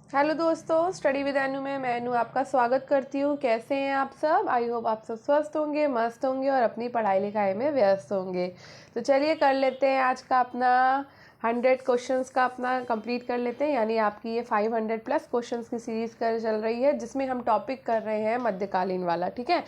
Hello दोस्तों, study with अनु में मैं अनु आपका स्वागत करती हूँ। कैसे हैं आप सब? आई होप आप सब स्वस्थ होंगे, मस्त होंगे और अपनी पढ़ाई लिखाई में व्यस्त होंगे। तो चलिए कर लेते हैं आज का अपना 100 क्वेश्चंस का अपना कंप्लीट कर लेते हैं। यानी आपकी ये 500 प्लस क्वेश्चंस की सीरीज़ कर चल रही है, जिसमें हम टॉपिक कर रहे हैं मध्यकालीन वाला। ठीक है,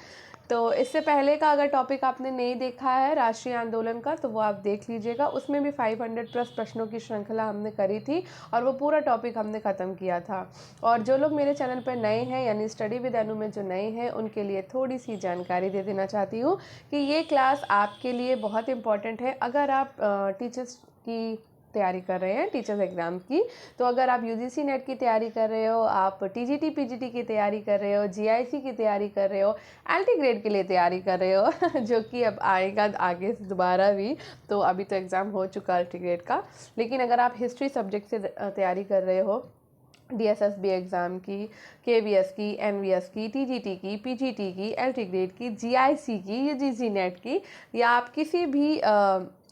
तो इससे पहले का अगर टॉपिक आपने नहीं देखा है राष्ट्रीय आंदोलन का, तो वो आप देख लीजिएगा। उसमें भी 500 प्लस प्रश्नों की श्रृंखला हमने करी थी और वो पूरा टॉपिक हमने ख़त्म किया था। और जो लोग मेरे चैनल पर नए हैं, यानी स्टडी विद अनु में जो नए हैं, उनके लिए थोड़ी सी जानकारी दे देना चाहती हूँ कि ये क्लास आपके लिए बहुत इंपॉर्टेंट है। अगर आप टीचर्स की तैयारी कर रहे हैं, टीचर्स एग्ज़ाम की, तो अगर आप यूजीसी नेट की तैयारी कर रहे हो, आप टीजीटी पीजीटी की तैयारी कर रहे हो, जीआईसी की तैयारी कर रहे हो, एलटी ग्रेड के लिए तैयारी कर रहे हो जो कि अब आएगा आगे से दोबारा भी, तो अभी तो एग्ज़ाम हो चुका एलटी ग्रेड का। लेकिन अगर आप हिस्ट्री सब्जेक्ट से तैयारी कर रहे हो, डीएसएसबी एग्ज़ाम की, केवीएस की, एनवीएस की, टीजीटी की, पीजीटी की, एलटी ग्रेड की, जीआईसी की, यूजीसी नेट की, या आप किसी भी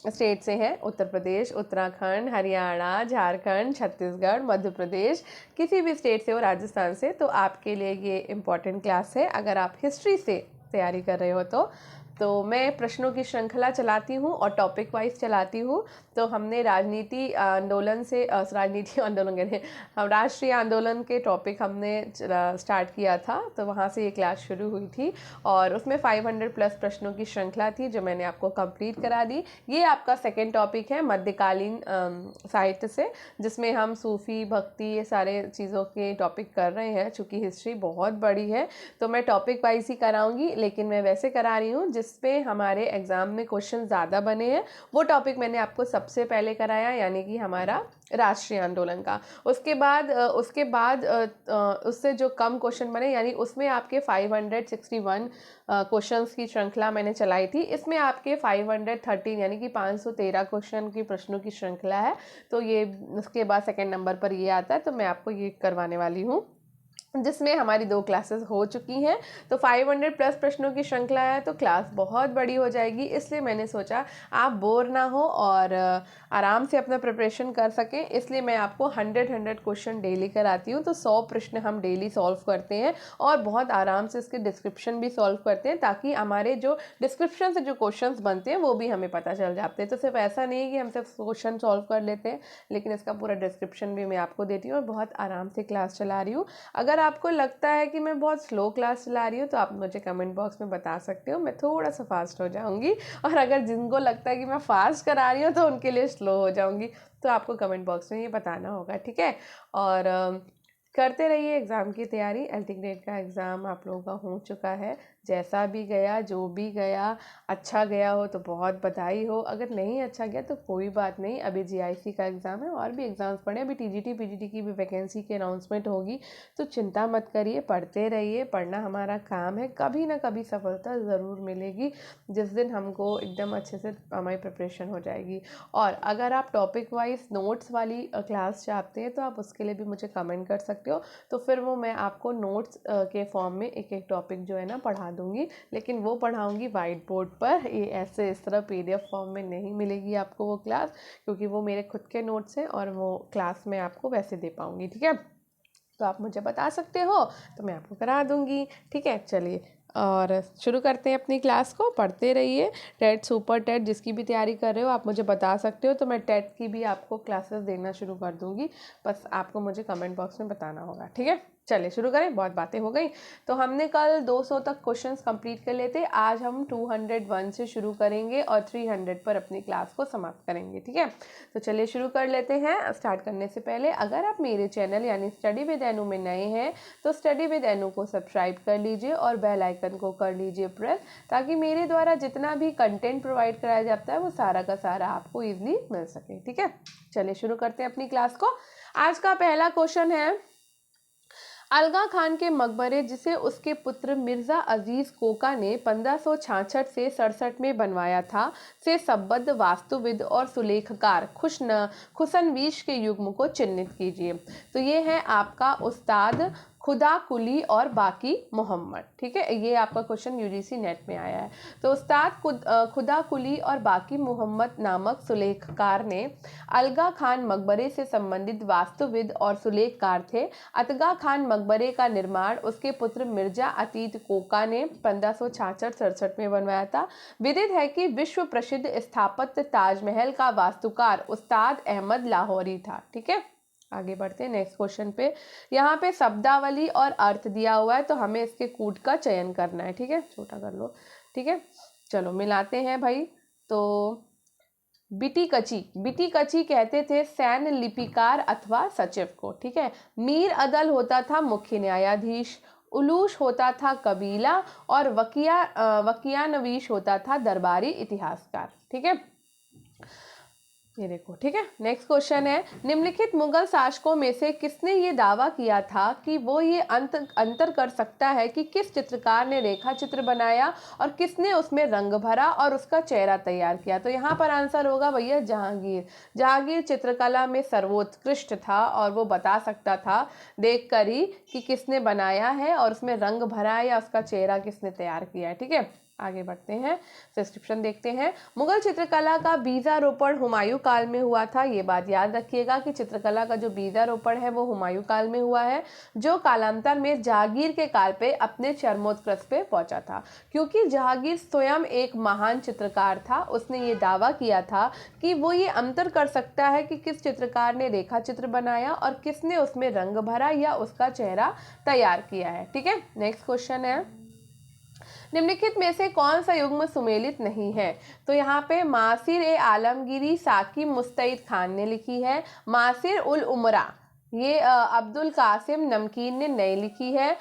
स्टेट से हैं, उत्तर प्रदेश, उत्तराखंड, हरियाणा, झारखंड, छत्तीसगढ़, मध्य प्रदेश, किसी भी स्टेट से हो, राजस्थान से, तो आपके लिए ये इम्पॉर्टेंट क्लास है। अगर आप हिस्ट्री से तैयारी कर रहे हो तो मैं प्रश्नों की श्रृंखला चलाती हूँ और टॉपिक वाइज चलाती हूँ। तो हमने राजनीति आंदोलन से राजनीति आंदोलन कहते हम राष्ट्रीय आंदोलन के टॉपिक हमने स्टार्ट किया था, तो वहाँ से ये क्लास शुरू हुई थी और उसमें 500 प्लस प्रश्नों की श्रृंखला थी जो मैंने आपको कंप्लीट करा दी। ये आपका सेकेंड टॉपिक है मध्यकालीन साहित्य से, जिसमें हम सूफी, भक्ति, ये सारे चीज़ों के टॉपिक कर रहे हैं। चूँकि हिस्ट्री बहुत बड़ी है तो मैं टॉपिक वाइज ही कराऊंगी, लेकिन मैं वैसे करा रही हूँ जिसपे हमारे एग्ज़ाम में क्वेश्चन ज़्यादा बने हैं। वो टॉपिक मैंने आपको सबसे पहले कराया, यानी कि हमारा राष्ट्रीय आंदोलन का। उसके बाद उससे जो कम क्वेश्चन बने, यानी उसमें आपके 561 क्वेश्चंस की श्रृंखला मैंने चलाई थी। इसमें आपके 513 यानी कि 513 क्वेश्चन की प्रश्नों की श्रृंखला है। तो ये उसके बाद सेकंड नंबर पर ये आता है, तो मैं आपको ये करवाने वाली हूँ, जिसमें हमारी 2 क्लासेस हो चुकी हैं। तो 500 प्लस प्रश्नों की श्रृंखला है, तो क्लास बहुत बड़ी हो जाएगी। इसलिए मैंने सोचा आप बोर ना हो और आराम से अपना प्रिपरेशन कर सकें, इसलिए मैं आपको 100 क्वेश्चन डेली कराती हूँ। तो 100 प्रश्न हम डेली सॉल्व करते हैं और बहुत आराम से इसके डिस्क्रिप्शन भी सॉल्व करते हैं, ताकि हमारे जो डिस्क्रिप्शन से जो क्वेश्चन बनते हैं वो भी हमें पता चल जाते हैं। तो सिर्फ ऐसा नहीं है कि हम सिर्फ क्वेश्चन सॉल्व कर लेते हैं, लेकिन इसका पूरा डिस्क्रिप्शन भी मैं आपको देती हूँ और बहुत आराम से क्लास चला रही हूँ। अगर आपको लगता है कि मैं बहुत स्लो क्लास चला रही हूँ तो आप मुझे कमेंट बॉक्स में बता सकते हो, मैं थोड़ा सा फास्ट हो जाऊँगी। और अगर जिनको लगता है कि मैं फास्ट करा रही हूँ तो उनके लिए स्लो हो जाऊँगी, तो आपको कमेंट बॉक्स में ये बताना होगा। ठीक है, और करते रहिए एग्ज़ाम की तैयारी। एलटी ग्रेड का एग्ज़ाम आप लोगों का हो चुका है। जैसा भी गया, जो भी गया, अच्छा गया हो तो बहुत बधाई हो, अगर नहीं अच्छा गया तो कोई बात नहीं। अभी जीआईसी का एग्ज़ाम है और भी एग्ज़ाम्स पढ़े, अभी टीजीटी पीजीटी की भी वैकेंसी की अनाउंसमेंट होगी। तो चिंता मत करिए, पढ़ते रहिए, पढ़ना हमारा काम है। कभी ना कभी सफलता ज़रूर मिलेगी, जिस दिन हमको एकदम अच्छे से हमारी प्रिपरेशन हो जाएगी। और अगर आप टॉपिक वाइज नोट्स वाली क्लास चाहते हैं तो आप उसके लिए भी मुझे कमेंट कर सकते हो, तो फिर वो मैं आपको नोट्स के फॉर्म में एक एक टॉपिक जो है ना पढ़ा दूंगी। लेकिन वो पढ़ाऊंगी वाइट बोर्ड पर, ये ऐसे इस तरह पीडीएफ फॉर्म में नहीं मिलेगी आपको वो क्लास, क्योंकि वो मेरे खुद के नोट्स हैं और वो क्लास में आपको वैसे दे पाऊंगी। ठीक है, तो आप मुझे बता सकते हो तो मैं आपको करा दूंगी। ठीक है, चलिए और शुरू करते हैं अपनी क्लास को। पढ़ते रहिए। टेट, सुपर टेट, जिसकी भी तैयारी कर रहे हो आप मुझे बता सकते हो, तो मैं टेट की भी आपको क्लासेस देना शुरू कर दूंगी। बस आपको मुझे कमेंट बॉक्स में बताना होगा। ठीक है, चलिए शुरू करें, बहुत बातें हो गई। तो हमने कल 200 तक क्वेश्चंस कंप्लीट कर लेते, आज हम 201 से शुरू करेंगे और 300 पर अपनी क्लास को समाप्त करेंगे। ठीक है, तो चलिए शुरू कर लेते हैं। स्टार्ट करने से पहले अगर आप मेरे चैनल यानी स्टडी विद अनु में नए हैं तो स्टडी विद अनु को सब्सक्राइब कर लीजिए और बेल आइकन को कर लीजिए प्रेस, ताकि मेरे द्वारा जितना भी कंटेंट प्रोवाइड कराया जाता है वो सारा का सारा आपको ईजिली मिल सके। ठीक है, चलिए शुरू करते हैं अपनी क्लास को। आज का पहला क्वेश्चन है, अलगा खान के मकबरे, जिसे उसके पुत्र मिर्ज़ा अजीज़ कोका ने 1566 से 67 में बनवाया था, से संबद्ध वास्तुविद और सुलेखकार खुशनवीश के युग्म को चिन्हित कीजिए। तो ये है आपका उस्ताद खुदा कुली और बाकी मोहम्मद। ठीक है, ये आपका क्वेश्चन यूजीसी नेट में आया है। तो उस्ताद खुदा कुली और बाकी मोहम्मद नामक सुलेखकार ने अलगा खान मकबरे से संबंधित वास्तुविद और सुलेखकार थे। अतगा खान मकबरे का निर्माण उसके पुत्र मिर्जा अतीत कोका ने 1566-67 में बनवाया था। विदित है कि विश्व प्रसिद्ध स्थापत्य ताजमहल का वास्तुकार उस्ताद अहमद लाहौरी था। ठीक है, आगे बढ़ते हैं नेक्स्ट क्वेश्चन पे। यहाँ पे शब्दावली और अर्थ दिया हुआ है, तो हमें इसके कूट का चयन करना है। ठीक है, छोटा कर लो। ठीक है, चलो मिलाते हैं भाई। तो बिटी कची कहते थे सैन्य लिपिकार अथवा सचिव को। ठीक है, मीर अदल होता था मुख्य न्यायाधीश, उलूश होता था कबीला और वकियानवीश होता था दरबारी इतिहासकार। ठीक है, ये देखो। ठीक है, नेक्स्ट क्वेश्चन है, निम्नलिखित मुगल शासकों में से किसने ये दावा किया था कि वो ये अंतर कर सकता है कि किस चित्रकार ने रेखा चित्र बनाया और किसने उसमें रंग भरा और उसका चेहरा तैयार किया। तो यहाँ पर आंसर होगा भैया जहांगीर चित्रकला में सर्वोत्कृष्ट था और वो बता सकता था देखकर ही कि किसने बनाया है और उसमें रंग भरा है या उसका चेहरा किसने तैयार किया है। ठीक है, आगे बढ़ते हैं, डिस्क्रिप्शन देखते हैं। मुगल चित्रकला का बीजारोपण हुमायूं काल में हुआ था। ये बात याद रखिएगा कि चित्रकला का जो बीजारोपण है वो हुमायूं काल में हुआ है, जो कालांतर में जहांगीर के काल पे अपने चरमोत्कर्ष पे पहुंचा था। क्योंकि जहांगीर स्वयं एक महान चित्रकार था, उसने ये दावा किया था कि वो ये अंतर कर सकता है कि किस चित्रकार ने रेखा चित्र बनाया और किसने उसमें रंग भरा या उसका चेहरा तैयार किया है। ठीक है, नेक्स्ट क्वेश्चन है, निम्नलिखित में से कौन सा युग्म सुमेलित नहीं है। तो यहाँ पे मासिर ए आलमगीरी साकी मुस्तैद खान ने लिखी है। मासिर उल उमरा ये अब्दुल कासिम नमकीन ने नई लिखी है।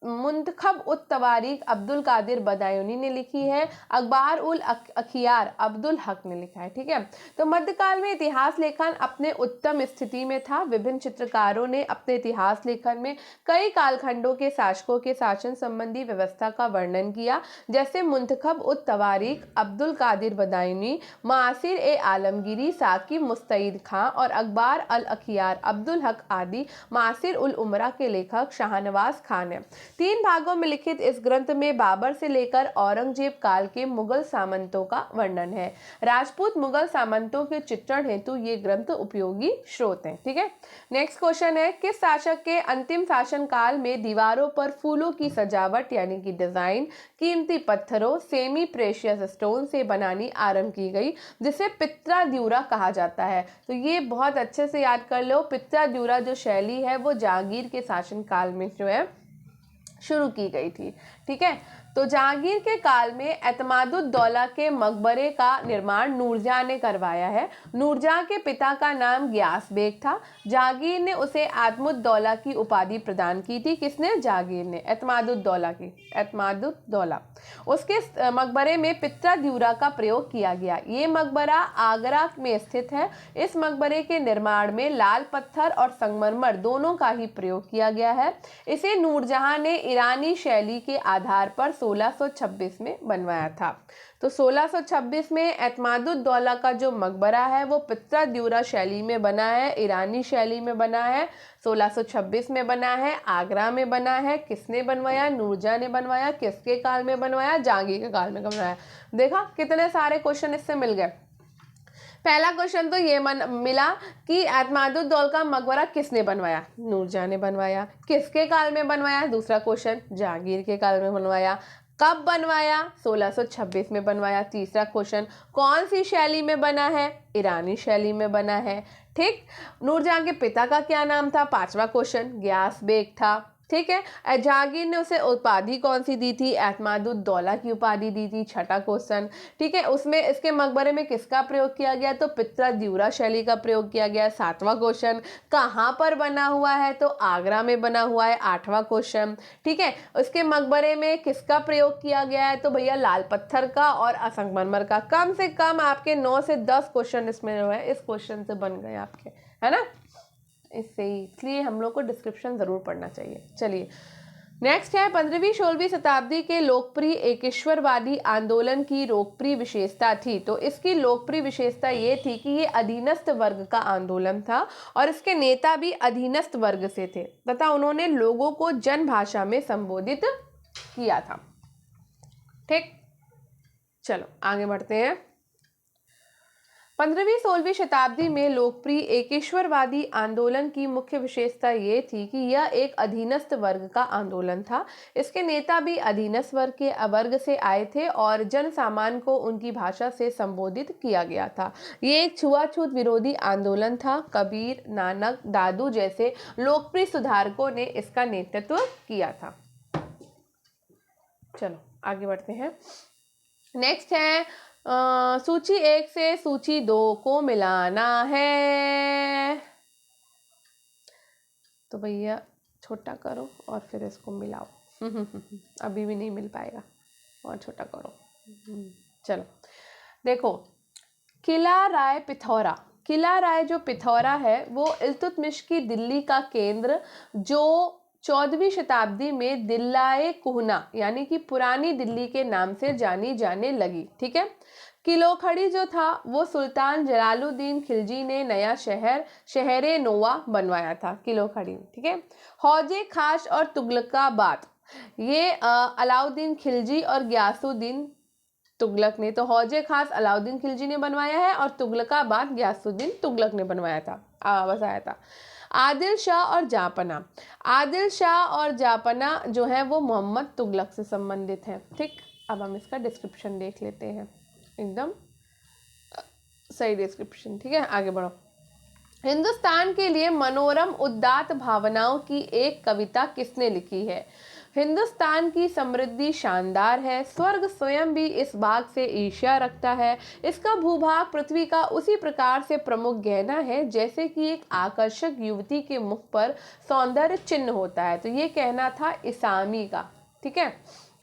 मुंतखब उत तवारीख अब्दुल कादिर बदायूनी ने लिखी है। अखबार उल अखियार अब्दुल हक ने लिखा है। ठीक है, तो मध्यकाल में इतिहास लेखन अपने उत्तम स्थिति में था। विभिन्न चित्रकारों ने अपने इतिहास लेखन में कई कालखंडों के शासकों के शासन संबंधी व्यवस्था का वर्णन किया, जैसे मुंतखब उत तवारीख अब्दुल कादिर बदायूनी, मासिर ए आलमगीरी साकी मुस्तैद खां और अखबार अल अखियार अब्दुल हक आदि। मासिर उल उमरा के लेखक शाहनवाज खान है। 3 भागों में लिखित इस ग्रंथ में बाबर से लेकर औरंगजेब काल के मुगल सामंतों का वर्णन है। राजपूत मुगल सामंतों के चित्रण हेतु ये ग्रंथ उपयोगी स्रोत है। ठीक है, नेक्स्ट क्वेश्चन है, किस शासक के अंतिम शासन काल में दीवारों पर फूलों की सजावट यानी कि डिजाइन कीमती पत्थरों सेमी प्रेशियस स्टोन से बनानी आरंभ की गई, जिसे पित्राद्यूरा कहा जाता है। तो ये बहुत अच्छे से याद कर लो, पित्राद्यूरा जो शैली है वो जहांगीर के शासन काल में जो है शुरू की गई थी। ठीक है, तो जहांगीर के काल में एतमादुद्दौला के मकबरे का निर्माण नूरजहां ने करवाया है। नूरजहां के पिता का नाम गियास बेग था। जहांगीर ने उसे एतमादुद्दौला की उपाधि प्रदान की थी। किसने? जहांगीर ने एतमादुद्दौला। उसके मकबरे में पित्राद्यूरा का प्रयोग किया गया। ये मकबरा आगरा में स्थित है। इस मकबरे के निर्माण में लाल पत्थर और संगमरमर दोनों का ही प्रयोग किया गया है। इसे नूरजहां ने ईरानी शैली के आधार पर 1626 में बनवाया था। तो 1626 में एतमादुद्दौला का जो मकबरा है वो पित्राद्यूरा शैली में बना है, ईरानी शैली में बना है, 1626 में बना है, आगरा में बना है। किसने बनवाया? नूरजहां ने बनवाया। किसके काल में बनवाया? जहांगीर के काल में बनवाया। देखा कितने सारे क्वेश्चन इससे मिल गए। पहला क्वेश्चन तो ये मिला कि एतमादुद्दौला का मकबरा किसने बनवाया? नूरजहां ने बनवाया। किसके काल में बनवाया? दूसरा क्वेश्चन, जहांगीर के काल में बनवाया। कब बनवाया? 1626 में बनवाया। तीसरा क्वेश्चन, कौन सी शैली में बना है? ईरानी शैली में बना है। ठीक, नूरजहां के पिता का क्या नाम था? पांचवा क्वेश्चन, गियास बेग था। ठीक है, जहांगीर ने उसे उपाधि कौन सी दी थी? एतमादुद्दौला की उपाधि दी थी। छठा क्वेश्चन, ठीक है, उसमें इसके मकबरे में किसका प्रयोग किया गया? तो पित्राद्यूरा शैली का प्रयोग किया गया। सातवां क्वेश्चन, कहाँ पर बना हुआ है? तो आगरा में बना हुआ है। आठवां क्वेश्चन, ठीक है, उसके मकबरे में किसका प्रयोग किया गया है? तो भैया लाल पत्थर का और संगमरमर का। कम से कम आपके 9 से 10 क्वेश्चन इसमें जो है इस क्वेश्चन से बन गए आपके, है ना? इससे ही, इसलिए हम लोग को डिस्क्रिप्शन ज़रूर पढ़ना चाहिए। चलिए, नेक्स्ट है 15वीं-16वीं शताब्दी के लोकप्रिय एकेश्वरवादी आंदोलन की लोकप्रिय विशेषता थी। तो इसकी लोकप्रिय विशेषता ये थी कि ये अधीनस्थ वर्ग का आंदोलन था और इसके नेता भी अधीनस्थ वर्ग से थे तथा उन्होंने लोगों को जन भाषा में संबोधित किया था। ठीक, चलो आगे बढ़ते हैं। 15वीं-16वीं शताब्दी में लोकप्रिय एकेश्वरवादी आंदोलन की मुख्य विशेषता ये थी कि यह एक अधीनस्थ वर्ग का आंदोलन था। इसके नेता भी अधीनस्थ वर्ग से आए थे और जन सामान्य को उनकी भाषा से संबोधित किया गया था। ये एक छुआछूत विरोधी आंदोलन था। कबीर, नानक, दादू जैसे लोकप्रिय सुधारकों ने इसका नेतृत्व किया था। चलो आगे बढ़ते हैं। नेक्स्ट है सूची 1 से सूची 2 को मिलाना है। तो भैया छोटा करो और फिर इसको मिलाओ। अभी भी नहीं मिल पाएगा, और छोटा करो। चलो देखो, किला राय पिथौरा। किला राय जो पिथौरा है वो इल्तुतमिश की दिल्ली का केंद्र, जो 14वीं शताब्दी में दिल्लाए कुहना यानी कि पुरानी दिल्ली के नाम से जानी जाने लगी। ठीक है। किलोखड़ी जो था वो सुल्तान जलालुद्दीन खिलजी ने नया शहरे नोवा बनवाया था, किलोखड़ी। ठीक है। हौजे खास और तुगलकाबाद, ये अलाउद्दीन खिलजी और गयासुद्दीन तुगलक ने, तो हौजे खास अलाउद्दीन खिलजी ने बनवाया है और तुगलकाबाद गयासुद्दीन तुगलक ने बनवाया था, बसाया था। आदिल शाह और जापना। आदिल शाह और जापना जो है वो मोहम्मद तुगलक से संबंधित है। ठीक, अब हम इसका डिस्क्रिप्शन देख लेते हैं, एकदम सही डिस्क्रिप्शन। ठीक है, आगे बढ़ो। हिंदुस्तान के लिए मनोरम उदात्त भावनाओं की एक कविता किसने लिखी है? हिंदुस्तान की समृद्धि शानदार है, स्वर्ग स्वयं भी इस भाग से ईर्ष्या रखता है। इसका भूभाग पृथ्वी का उसी प्रकार से प्रमुख गहना है जैसे कि एक आकर्षक युवती के मुख पर सौंदर्य चिन्ह होता है। तो ये कहना था इसामी का। ठीक है,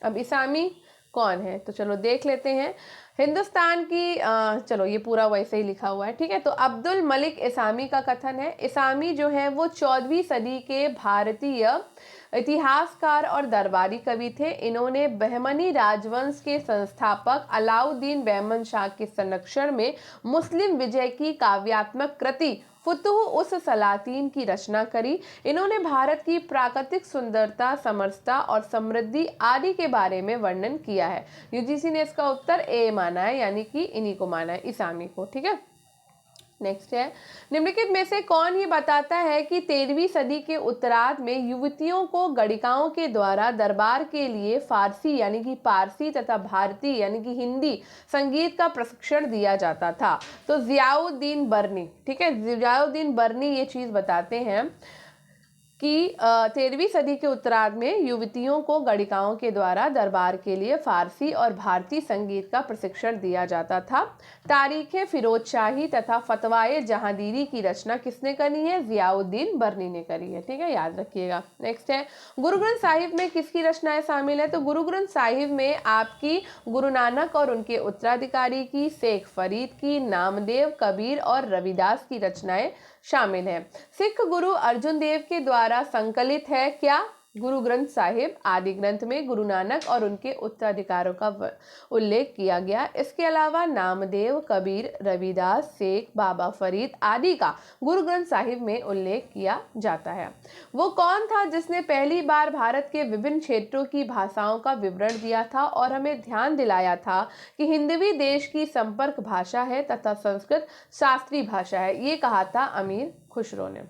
अब इसामी कौन है तो चलो देख लेते हैं। हिंदुस्तान की चलो ये पूरा वैसे ही लिखा हुआ है। ठीक है, तो अब्दुल मलिक इसामी का कथन है। इसामी जो है वो 14वीं सदी के भारतीय इतिहासकार और दरबारी कवि थे। इन्होंने बहमनी राजवंश के संस्थापक अलाउद्दीन बहमन शाह के संरक्षण में मुस्लिम विजय की काव्यात्मक कृति फुतुह उस सलातीन की रचना करी। इन्होंने भारत की प्राकृतिक सुंदरता, समरसता और समृद्धि आदि के बारे में वर्णन किया है। यूजीसी ने इसका उत्तर ए माना है, यानी कि इन्हीं को माना है, इसामी को। ठीक है, नेक्स्ट है, निम्नलिखित में से कौन ये बताता है कि 13वीं सदी के उत्तरार्ध में युवतियों को गणिकाओं के द्वारा दरबार के लिए फारसी यानी कि पारसी तथा भारतीय यानी कि हिंदी संगीत का प्रशिक्षण दिया जाता था? तो जियाउद्दीन बर्नी। ठीक है, जियाउद्दीन बर्नी ये चीज बताते हैं कि 13वीं सदी के उत्तरार्ध में युवतियों को गणिकाओं के द्वारा दरबार के लिए फारसी और भारतीय संगीत का प्रशिक्षण दिया जाता था। तारीखें फिरोज शाही तथा फतवाए जहांगीरी की रचना किसने करी है? जियाउद्दीन बर्नी ने करी है। ठीक है, याद रखिएगा। नेक्स्ट है, गुरु ग्रंथ साहिब में किसकी रचनाएं शामिल है? तो गुरु ग्रंथ साहिब में आपकी गुरु नानक और उनके उत्तराधिकारी की, शेख फरीद की, नामदेव, कबीर और रविदास की रचनाएं शामिल है। सिख गुरु अर्जुन देव के द्वारा संकलित है क्या? गुरु ग्रंथ साहिब। आदि ग्रंथ में गुरु नानक और उनके उत्तराधिकारों का उल्लेख किया गया। इसके अलावा नामदेव, कबीर, रविदास, शेख, बाबा फरीद आदि का गुरु ग्रंथ साहिब में उल्लेख किया जाता है। वो कौन था जिसने पहली बार भारत के विभिन्न क्षेत्रों की भाषाओं का विवरण दिया था और हमें ध्यान दिलाया था कि हिंदवी देश की संपर्क भाषा है तथा संस्कृत शास्त्रीय भाषा है? ये कहा था अमीर खुसरो ने।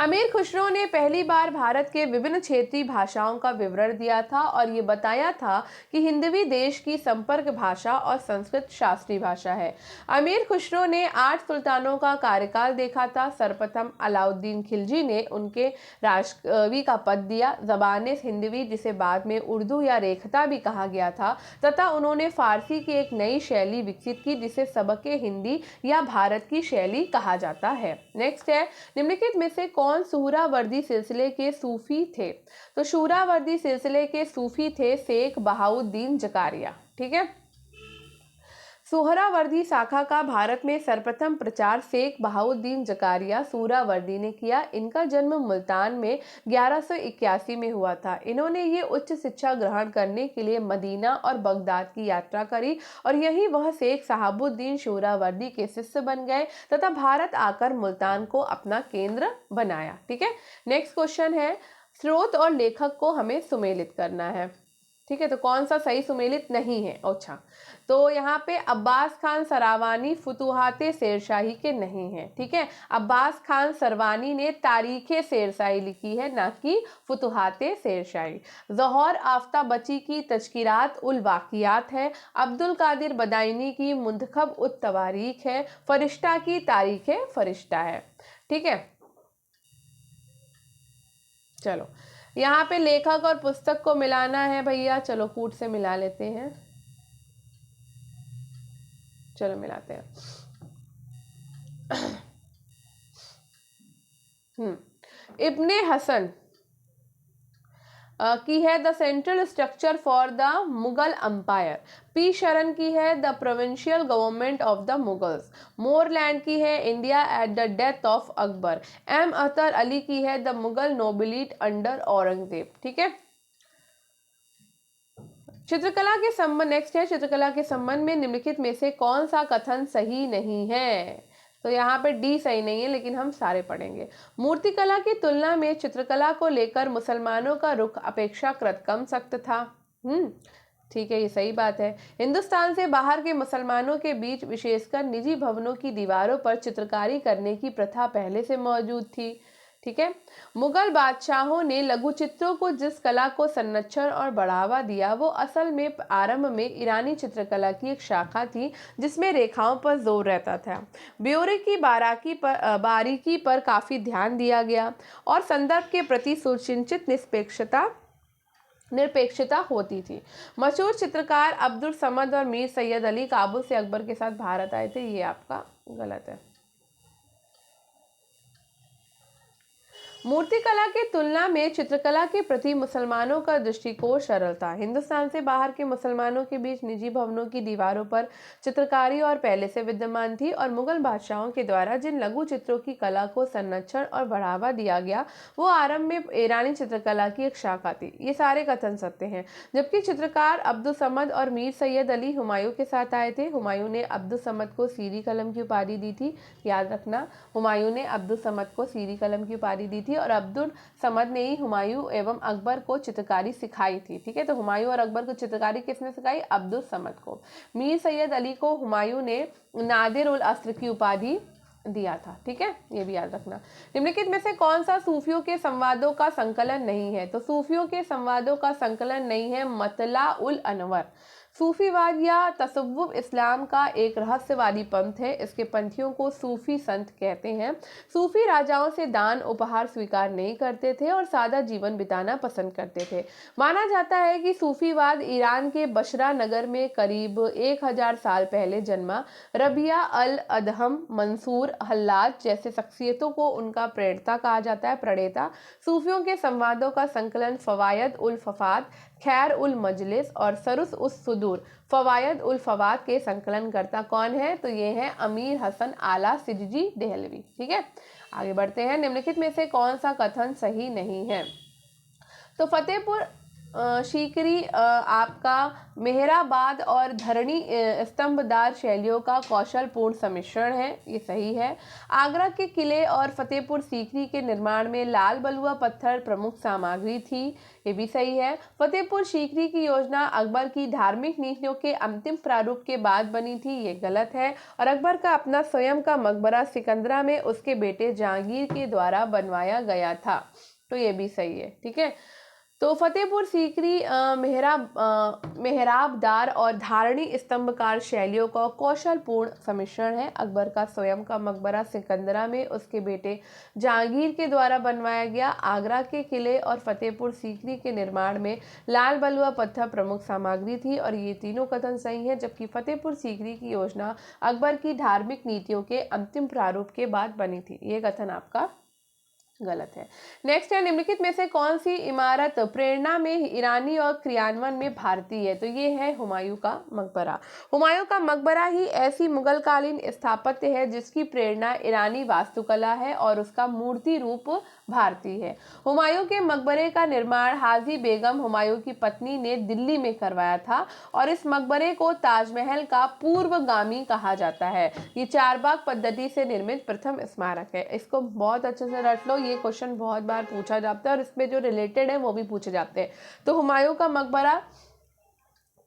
अमीर खुसरो ने पहली बार भारत के विभिन्न क्षेत्रीय भाषाओं का विवरण दिया था और ये बताया था कि हिंदवी देश की संपर्क भाषा और संस्कृत शास्त्रीय भाषा है। अमीर खुसरो ने 8 सुल्तानों का कार्यकाल देखा था। सर्वप्रथम अलाउद्दीन खिलजी ने उनके राष्ट्रकवि का पद दिया। ज़बान हिंदवी, जिसे बाद में उर्दू या रेखता भी कहा गया था, तथा उन्होंने फारसी की एक नई शैली विकसित की जिसे सबके हिंदी या भारत की शैली कहा जाता है। नेक्स्ट है, निम्नलिखित में से कौन सुहरावर्दी सिलसिले के सूफी थे? तो सुहरावर्दी सिलसिले के सूफी थे शेख बहाउद्दीन जकारिया। ठीक है, सोहरावर्दी शाखा का भारत में सर्वप्रथम प्रचार शेख बहाउद्दीन जकारिया सूहरावर्दी ने किया। इनका जन्म मुल्तान में 1181 में हुआ था। इन्होंने ये उच्च शिक्षा ग्रहण करने के लिए मदीना और बगदाद की यात्रा करी और यही वह शेख शहाबुद्दीन सोहरावर्दी के शिष्य बन गए तथा भारत आकर मुल्तान को अपना केंद्र बनाया। ठीक है, नेक्स्ट क्वेश्चन है, स्रोत और लेखक को हमें सुमेलित करना है। ठीक है, तो कौन सा सही सुमेलित नहीं है? अच्छा, तो यहाँ पे अब्बास खान सरावानी फुतुहाते शेरशाही के नहीं है। ठीक है, अब्बास खान सरवानी ने तारीखे शेरशाही लिखी है, ना कि फुतुहाते शेरशाही। ज़ोहर आफ्ताबची की तज़किरात उल वाक़ियात है। अब्दुल कादिर बदायनी की मुंतखब उत तवारीख है। फरिश्ता की तारीखे फरिश्ता है। ठीक है, चलो यहाँ पे लेखक और पुस्तक को मिलाना है भैया, चलो कूट से मिला लेते हैं। चलो मिलाते हैं। इब्ने हसन की है the central structure for the Mughal empire. P Sharan की है the provincial government of the Mughals. Moreland की है India at the death of Akbar. M Athar Ali की है the Mughal nobility under Aurangzeb. ठीक है, चित्रकला के संबंध नेक्स्ट है, चित्रकला के संबंध में निम्नलिखित में से कौन सा कथन सही नहीं है? तो यहाँ पे डी सही नहीं है, लेकिन हम सारे पढ़ेंगे। मूर्तिकला की तुलना में चित्रकला को लेकर मुसलमानों का रुख अपेक्षाकृत कम सख्त था। ठीक है, ये सही बात है। हिंदुस्तान से बाहर के मुसलमानों के बीच विशेषकर निजी भवनों की दीवारों पर चित्रकारी करने की प्रथा पहले से मौजूद थी। ठीक है, मुगल बादशाहों ने लघु चित्रों को जिस कला को संरक्षण और बढ़ावा दिया वो असल में आरंभ में ईरानी चित्रकला की एक शाखा थी जिसमें रेखाओं पर जोर रहता था। ब्योरे की बारीकी पर काफ़ी ध्यान दिया गया और संदर्भ के प्रति सुनिश्चित निरपेक्षता होती थी। मशहूर चित्रकार अब्दुल समद और मीर सैयद अली काबुल से अकबर के साथ भारत आए थे। ये आपका गलत है। मूर्तिकला की तुलना में चित्रकला के प्रति मुसलमानों का दृष्टिकोण सरल था। हिंदुस्तान से बाहर के मुसलमानों के बीच निजी भवनों की दीवारों पर चित्रकारी और पहले से विद्यमान थी और मुगल बादशाहों के द्वारा जिन लघु चित्रों की कला को संरक्षण और बढ़ावा दिया गया वो आरंभ में ईरानी चित्रकला की एक शाखा थी। ये सारे कथन सत्य हैं। जबकि चित्रकार अब्दुल समद और मीर सैयद अली हुमायूं के साथ आए थे। हुमायूं ने अब्दुल समद को सीरी कलम की उपाधि दी थी। याद रखना, हुमायूं ने अब्दुल समद को सीरी कलम की उपाधि दी थी और अब्दुल समद ने ही हुमायूं एवं अकबर को चित्रकारी सिखाई थी। ठीक है, तो हुमायूं और अकबर को चित्रकारी किसने सिखाई? अब्दुल समद को। मीर सैयद अली को हुमायूं ने नादिर उल अस्र की उपाधि दिया था। ठीक है, ये भी याद रखना। निम्नलिखित में से कौन सा सूफियों के संवादों का संकलन नहीं है? तो सूफियों के संवादों का संकलन नहीं है मतला उल अनवर। सूफीवाद या तसव्वुफ इस्लाम का एक रहस्यवादी पंथ है। इसके पंथियों को सूफी संत कहते हैं। सूफी राजाओं से दान उपहार स्वीकार नहीं करते थे और सादा जीवन बिताना पसंद करते थे। माना जाता है कि सूफीवाद ईरान के बशरा नगर में करीब 1000 साल पहले जन्मा। रबिया अल अदहम, मंसूर, हल्लाज जैसे शख्सियतों को उनका प्रेरणा कहा जाता है, प्रणेता। सूफियों के संवादों का संकलन फवायद उल फफात, खैर उल मजलिस और सरुस उस सुदूर फवायद उल फवाद के संकलनकर्ता कौन है? तो ये है अमीर हसन आला सिजजी देहलवी। ठीक है, आगे बढ़ते हैं। निम्नलिखित में से कौन सा कथन सही नहीं है? तो फतेहपुर सीकरी आपका मेहराबाद और धरणी स्तंभदार शैलियों का कौशलपूर्ण सम्मिश्रण है। ये सही है। आगरा के किले और फतेहपुर सीकरी के निर्माण में लाल बलुआ पत्थर प्रमुख सामग्री थी। ये भी सही है। फतेहपुर सीकरी की योजना अकबर की धार्मिक नीतियों के अंतिम प्रारूप के बाद बनी थी। ये गलत है। और अकबर का अपना स्वयं का मकबरा सिकंदरा में उसके बेटे जहांगीर के द्वारा बनवाया गया था। तो ये भी सही है। ठीक है, तो फतेहपुर सीकरी मेहराबदार और धारणी स्तंभकार शैलियों का कौशलपूर्ण सम्मिश्रण है। अकबर का स्वयं का मकबरा सिकंदरा में उसके बेटे जहांगीर के द्वारा बनवाया गया। आगरा के किले और फतेहपुर सीकरी के निर्माण में लाल बलुआ पत्थर प्रमुख सामग्री थी और ये तीनों कथन सही हैं। जबकि फतेहपुर सीकरी की योजना अकबर की धार्मिक नीतियों के अंतिम प्रारूप के बाद बनी थी। ये कथन आपका गलत है। नेक्स्ट है, निम्नलिखित में से कौन सी इमारत प्रेरणा में ईरानी और क्रियान्वयन में भारतीय है? तो ये है हुमायूं का मकबरा। हुमायूं का मकबरा ही ऐसी मुगलकालीन स्थापत्य है जिसकी प्रेरणा ईरानी वास्तुकला है और उसका मूर्ति रूप भारतीय है। हुमायूं के मकबरे का निर्माण हाजी बेगम हुमायूं की पत्नी ने दिल्ली में करवाया था और इस मकबरे को ताजमहल का पूर्वगामी कहा जाता है। ये चारबाग पद्धति से निर्मित प्रथम स्मारक है। इसको बहुत अच्छे से रट लो, ये क्वेश्चन बहुत बार पूछा जाता है और इसमें जो रिलेटेड है वो भी पूछे जाते हैं। तो हुमायूं का मकबरा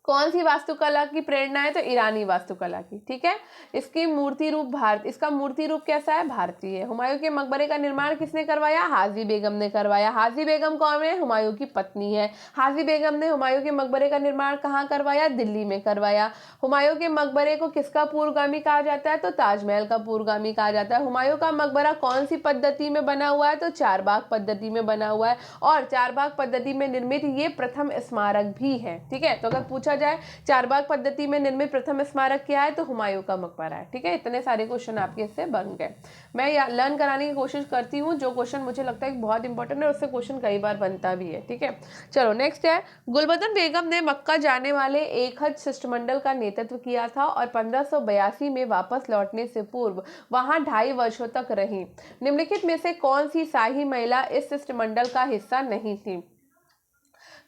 कौन सी वास्तुकला की प्रेरणा है? तो ईरानी वास्तुकला की। ठीक है, इसकी मूर्ति रूप इसका मूर्ति रूप कैसा है? भारतीय है। हुमायूं के मकबरे का निर्माण किसने करवाया? हाजी बेगम ने करवाया। हाजी बेगम कौन है? हुमायूं की पत्नी है। हाजी बेगम ने हुमायूं के मकबरे का निर्माण कहाँ करवाया? दिल्ली में करवाया। हुमायूं के मकबरे को किसका पूर्वगामी कहा जाता है? तो ताजमहल का पूर्वगामी कहा जाता है। हुमायूं का मकबरा कौन सी पद्धति में बना हुआ है? तो चारबाग पद्धति में बना हुआ है और चारबाग पद्धति में निर्मित ये प्रथम स्मारक भी है। ठीक है, तो अगर पूछा जाए चारबाग पद्धति में निर्मित प्रथम स्मारक क्या है? तो हुमायूं का मकबरा है। ठीक है, इतने सारे क्वेश्चन आपके इससे बन गए। मैं लर्न कराने की कोशिश करती हूँ, जो क्वेश्चन मुझे लगता है बहुत इंपॉर्टेंट है, उससे क्वेश्चन कई बार बनता भी है। ठीक है, चलो नेक्स्ट है, गुलबदन बेगम ने मक्का जाने वाले एक हज शिष्टमंडल का नेतृत्व किया था और 1582 में वापस लौटने से पूर्व वहां 2.5 वर्षों तक रही। निम्नलिखित में से कौन सी शाही महिला इस शिष्टमंडल का हिस्सा नहीं थी?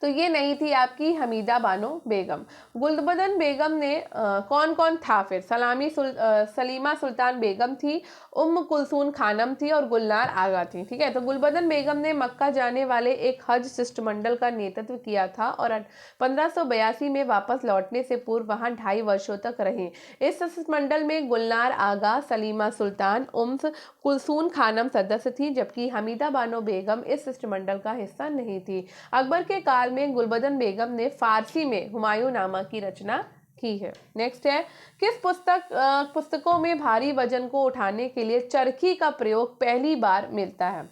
तो ये नहीं थी आपकी हमीदा बानो बेगम। गुलबदन बेगम ने कौन कौन था फिर? सलीमा सुल्तान बेगम थी, उम्म कुलसूम खानम थी और गुलनार आगा थी। ठीक है, तो गुलबदन बेगम ने मक्का जाने वाले एक हज शिष्टमंडल का नेतृत्व किया था और 1582 में वापस लौटने से पूर्व वहां 2.5 वर्षों तक रही। इस शिष्टमंडल में गुलनार आगा, सलीमा सुल्तान, उम्म कुलसूम खानम सदस्य थी, जबकि हमीदा बानो बेगम इस शिष्टमंडल का हिस्सा नहीं थी। अकबर के काल में गुलबदन बेगम ने फारसी में हुमायूं नामा की रचना की है। नेक्स्ट है, किस पुस्तकों में भारी वजन को उठाने के लिए चरखी का प्रयोग पहली बार मिलता है?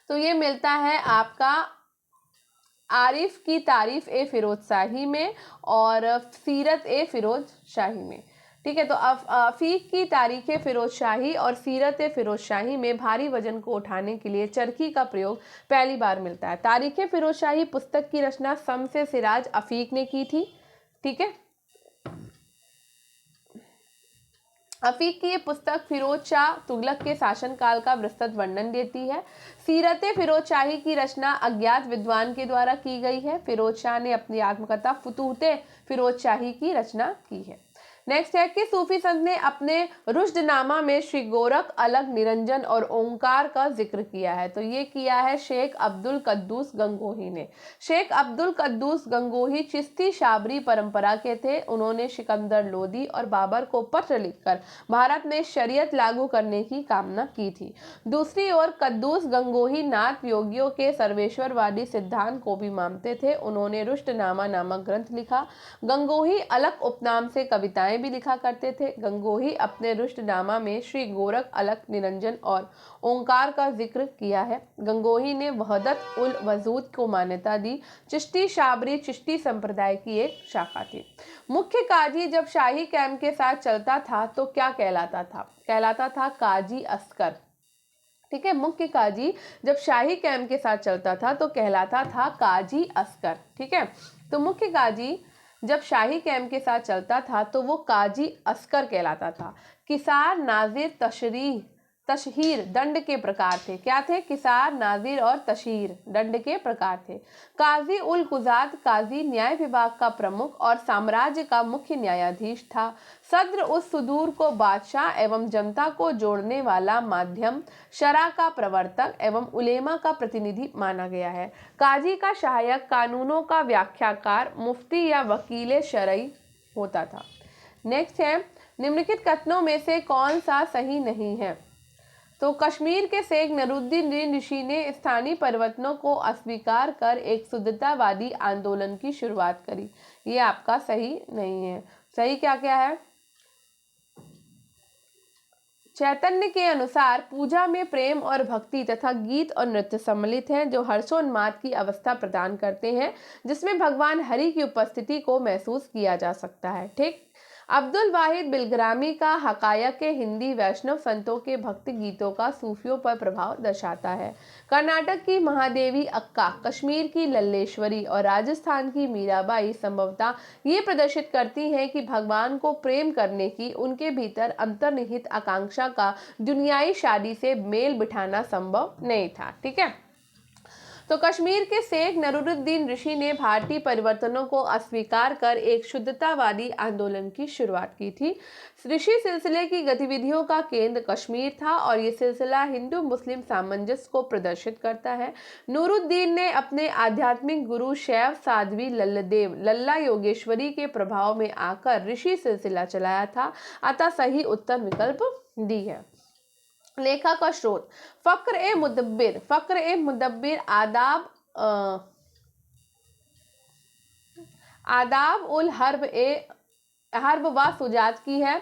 तो ये मिलता है आपका आरिफ की तारीफ ए फिरोज शाही में और सीरत ए फिरोज शाही में। ठीक है, तो अफीक की तारीख फिरोज शाही और सीरत फिरोज शाही में भारी वजन को उठाने के लिए चरखी का प्रयोग पहली बार मिलता है। तारीख फिरोज शाही पुस्तक की रचना शम्स सिराज अफीक ने की थी। ठीक है, अफीक की ये पुस्तक फिरोज शाह तुगलक के शासनकाल का विस्तृत वर्णन देती है। सीरत फिरोज शाही की रचना अज्ञात विद्वान के द्वारा की गई है। फिरोज शाह ने अपनी आत्मकथा फुतूहत फिरोज शाही की रचना की है। नेक्स्ट है कि सूफी संत ने अपने रुश्दनामा में श्री गोरख, अलग, निरंजन और ओंकार का जिक्र किया है? तो ये किया है शेख अब्दुल कद्दूस गंगोही ने। शेख अब्दुल कद्दूस गंगोही चिश्ती शाबरी परंपरा के थे। उन्होंने सिकंदर लोदी और बाबर को पत्र लिखकर भारत में शरीयत लागू करने की कामना की थी। दूसरी ओर कद्दूस गंगोही नाथ योगियों के सर्वेश्वरवादी सिद्धांत को भी मानते थे। उन्होंने रुश्दनामा नामक ग्रंथ लिखा। गंगोही अलग उपनाम से कविताएं भी लिखा करते थे। गंगोही अपने रुश्दनामा में श्री गोरख, अलग, निरंजन और ओंकार का जिक्र किया है। गंगोही ने वहदत उल वजूद को मान्यता दी। चिश्ती शाबरी चिश्ती संप्रदाय की एक शाखा थी। मुख्य काजी जब शाही कैंप के साथ चलता था तो क्या कहलाता था? कहलाता था काजी अस्कर। ठीक है, मुख्य काजी जब शाही कैंप के साथ चलता था तो कहलाता था काजी अस्कर। ठीक है, तो मुख्य काजी जब शाही कैंप के साथ चलता था तो वो काजी अस्कर कहलाता था। किसार, नाजिर, तशहीर दंड के प्रकार थे। क्या थे? किसार, नाजिर और तशहीर दंड के प्रकार थे। काजी उल कुजात काजी न्याय विभाग का प्रमुख और साम्राज्य का मुख्य न्यायाधीश था। सद्र उस सुदूर को बादशाह एवं जनता को जोड़ने वाला माध्यम, शरा का प्रवर्तक एवं उलेमा का प्रतिनिधि माना गया है। काजी का सहायक कानूनों का व्याख्याकार, मुफ्ती या वकील शरई होता था। नेक्स्ट है, निम्नलिखित कथनों में से कौन सा सही नहीं है? तो कश्मीर के शेख नरुद्दीन ऋषि ने स्थानीय परिवर्तनों को अस्वीकार कर एक शुद्धतावादी आंदोलन की शुरुआत करी। ये आपका सही नहीं है। सही क्या क्या है? चैतन्य के अनुसार पूजा में प्रेम और भक्ति तथा गीत और नृत्य सम्मिलित हैं जो हर्षोन्माद की अवस्था प्रदान करते हैं, जिसमें भगवान हरि की उपस्थिति को महसूस किया जा सकता है। ठीक, अब्दुल वाहिद बिलग्रामी का हकायक के हिंदी वैष्णव संतों के भक्ति गीतों का सूफियों पर प्रभाव दर्शाता है। कर्नाटक की महादेवी अक्का, कश्मीर की लल्लेश्वरी और राजस्थान की मीराबाई संभवतः ये प्रदर्शित करती हैं कि भगवान को प्रेम करने की उनके भीतर अंतर्निहित आकांक्षा का दुनियाई शादी से मेल बिठाना संभव नहीं था। ठीक है। तो कश्मीर के शेख नरूरुद्दीन ऋषि ने भारतीय परिवर्तनों को अस्वीकार कर एक शुद्धतावादी आंदोलन की शुरुआत की थी। ऋषि सिलसिले की गतिविधियों का केंद्र कश्मीर था और ये सिलसिला हिंदू मुस्लिम सामंजस्य को प्रदर्शित करता है। नूरुद्दीन ने अपने आध्यात्मिक गुरु शैव साध्वी लल्लदेव लल्ला योगेश्वरी के प्रभाव में आकर ऋषि सिलसिला चलाया था। अतः सही उत्तर विकल्प डी है। लेखा का स्रोत फक्र ए मुदब्बिर आदाब उल हर्ब व सुजात की है।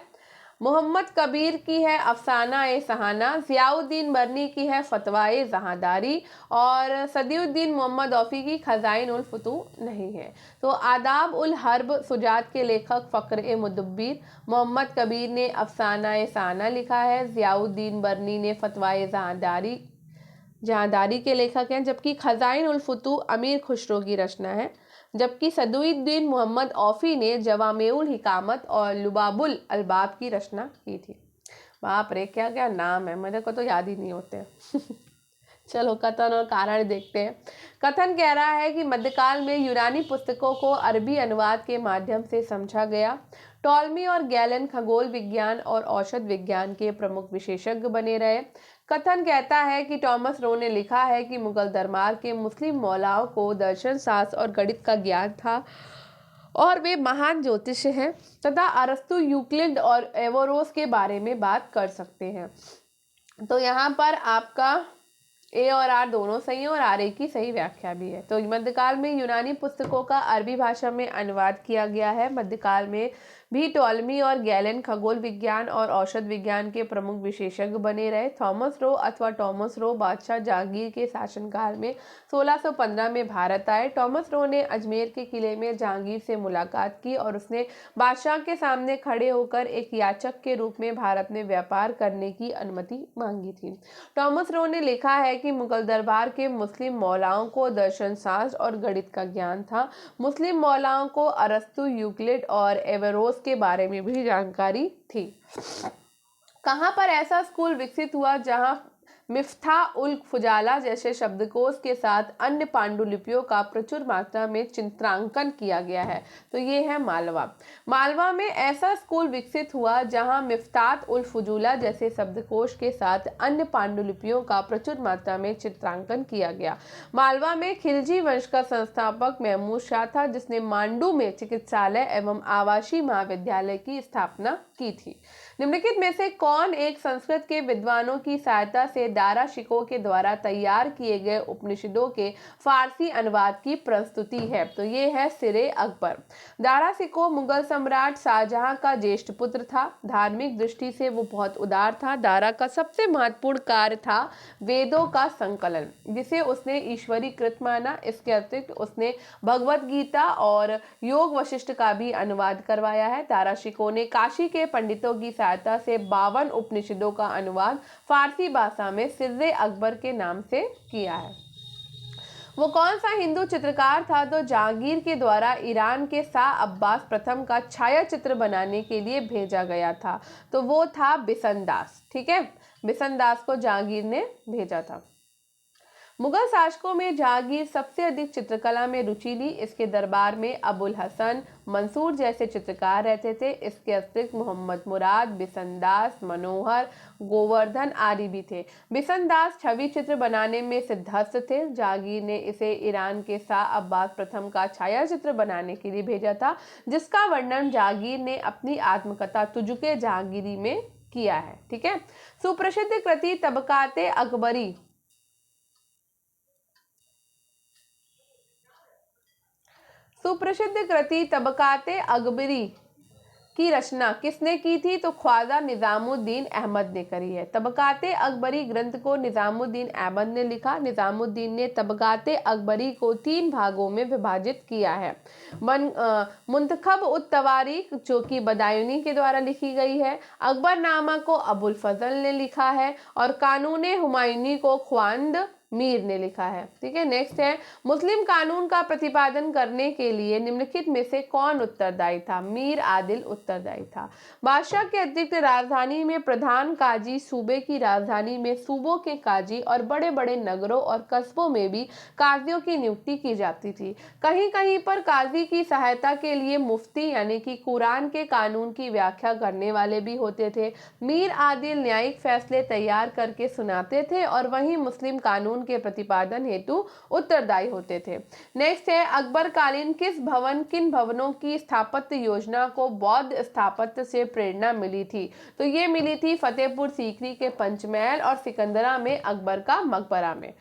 मोहम्मद कबीर की है अफसाना ए सहाना। जियाउद्दीन बर्नी की है फतवा ए जहादारी और सदीउद्दीन मोहम्मद औफी की खजाइन उल फुतूह नहीं है। तो आदाब उल हर्ब सुजात के लेखक फक्र ए मुदब्बिर, मोहम्मद कबीर ने अफसाना ए सहाना लिखा है, जियाउद्दीन बर्नी ने फतवा ए जहादारी के लेखक हैं, जबकि खजाइन उल फुतूह अमीर खुसरो की रचना है। जबकि सदुद्दीन मोहम्मद औफी ने जवामेउल हिकामत और लुबाबुल अलबाब की रचना की थी। बाप रे, क्या क्या नाम है, मेरे को तो याद ही नहीं होते। चलो कथन और कारण देखते हैं। कथन कह रहा है कि मध्यकाल में यूनानी पुस्तकों को अरबी अनुवाद के माध्यम से समझा गया। टॉलमी और गैलन खगोल विज्ञान और औषध विज्ञान के प्रमुख विशेषज्ञ बने रहे। कथन कहता है कि टॉमस रो ने लिखा है कि मुगल दरबार के मुस्लिम मौलाओं को दर्शन शास्त्र और गणित का ज्ञान था और वे महान ज्योतिषी हैं तथा अरस्तु, यूक्लिड और एवोरोस के बारे में बात कर सकते हैं। तो यहाँ पर आपका ए और आर दोनों सही है और आर ए की सही व्याख्या भी है। तो मध्यकाल में यूनानी पुस्तकों का अरबी भाषा में अनुवाद किया गया है। मध्यकाल में भी टॉलमी और गैलन खगोल विज्ञान और औषध विज्ञान के प्रमुख विशेषज्ञ बने रहे। थॉमस रो अथवा टॉमस रो बादशाह जहांगीर के शासनकाल में 1615 में भारत आए। टॉमस रो ने अजमेर के किले में जहांगीर से मुलाकात की और उसने बादशाह के सामने खड़े होकर एक याचक के रूप में भारत में व्यापार करने की अनुमति मांगी थी। टॉमस रो ने लिखा है कि मुगल दरबार के मुस्लिम मौलाओं को दर्शन शास्त्र और गणित का ज्ञान था। मुस्लिम मौलाओं को अरस्तु, यूक्लिड और एवेरोस के बारे में भी जानकारी थी। कहां पर ऐसा स्कूल विकसित हुआ जहां मिफ्ता उल फुजाला जैसे शब्दकोश के साथ अन्य पांडुलिपियों का प्रचुर मात्रा में चित्रांकन किया गया है? तो ये है मालवा। मालवा में ऐसा स्कूल विकसित हुआ जहां मिफ्तात उल फुजूला जैसे शब्दकोश के साथ अन्य पांडुलिपियों का प्रचुर मात्रा में चित्रांकन किया गया। मालवा में खिलजी वंश का संस्थापक महमूद शाह था, जिसने मांडू में चिकित्सालय एवं आवासीय महाविद्यालय की स्थापना की थी। निम्नलिखित में से कौन एक संस्कृत के विद्वानों की सहायता से दारा शिकोह के द्वारा तैयार किए गए उपनिषदों के फारसी अनुवाद की प्रस्तुति है? तो ये है सिरे अकबर। दारा शिकोह मुगल सम्राट शाहजहां का ज्येष्ठ पुत्र था। धार्मिक दृष्टि से वो बहुत उदार था। दारा का सबसे महत्वपूर्ण कार्य था वेदों का संकलन, जिसे उसने ईश्वरीकृत माना। इसके अतिरिक्त उसने भगवत गीता और योग वशिष्ठ का भी अनुवाद करवाया है। दारा शिकोह ने काशी के पंडितों की सहायता से 52 उपनिषदों का अनुवाद फारसी भाषा में सिर्रे अकबर के नाम से किया है। वो कौन सा हिंदू चित्रकार था तो जहांगीर के द्वारा ईरान के शाह अब्बास प्रथम का छाया चित्र बनाने के लिए भेजा गया था? तो वो था बिसनदास। ठीक है, बिसनदास को जहांगीर ने भेजा था। मुगल शासकों में जहांगीर सबसे अधिक चित्रकला में रुचि ली। इसके दरबार में अबुल हसन मंसूर जैसे चित्रकार रहते थे। इसके अतिरिक्त मोहम्मद मुराद, बिसनदास, मनोहर, गोवर्धन आदि भी थे। बिसनदास छवि चित्र बनाने में सिद्धहस्त थे। जहांगीर ने इसे ईरान के शाह अब्बास प्रथम का छाया चित्र बनाने के लिए भेजा था, जिसका वर्णन जहांगीर ने अपनी आत्मकथा तुजुके जहांगीरी में किया है। ठीक है। सुप्रसिद्ध कृति तबकाते अकबरी सुप्रसिद्ध कृति तबकाते अकबरी की रचना किसने की थी? तो ख्वाजा निजामुद्दीन अहमद ने करी है। तबकाते अकबरी ग्रंथ को निजामुद्दीन अहमद ने लिखा। निजामुद्दीन ने तबकाते अकबरी को 3 भागों में विभाजित किया है। मुंतखब उत तवारीख जो कि बदायूनी के द्वारा लिखी गई है। अकबरनामा को अबुल फजल ने लिखा है और कानून हुमायूनी को ख्वांद मीर ने लिखा है। ठीक है, नेक्स्ट है मुस्लिम कानून का प्रतिपादन करने के लिए निम्नलिखित में से कौन उत्तरदायी था? मीर आदिल उत्तरदायी था। बादशाह के अतिरिक्त राजधानी में प्रधान काजी, सूबे की राजधानी में सूबों के काजी और बड़े बड़े नगरों और कस्बों में भी काजियों की नियुक्ति की जाती थी। कहीं कहीं पर काजी की सहायता के लिए मुफ्ती यानी कि कुरान के कानून की व्याख्या करने वाले भी होते थे। मीर आदिल न्यायिक फैसले तैयार करके सुनाते थे और वहीं मुस्लिम कानून के प्रतिपादन हेतु उत्तरदायी होते थे। नेक्स्ट है अकबर कालीन किन भवनों की स्थापत्य योजना को बौद्ध स्थापत्य से प्रेरणा मिली थी? तो ये मिली थी फतेहपुर सीकरी के पंचमहल और सिकंदरा में अकबर का मकबरा में।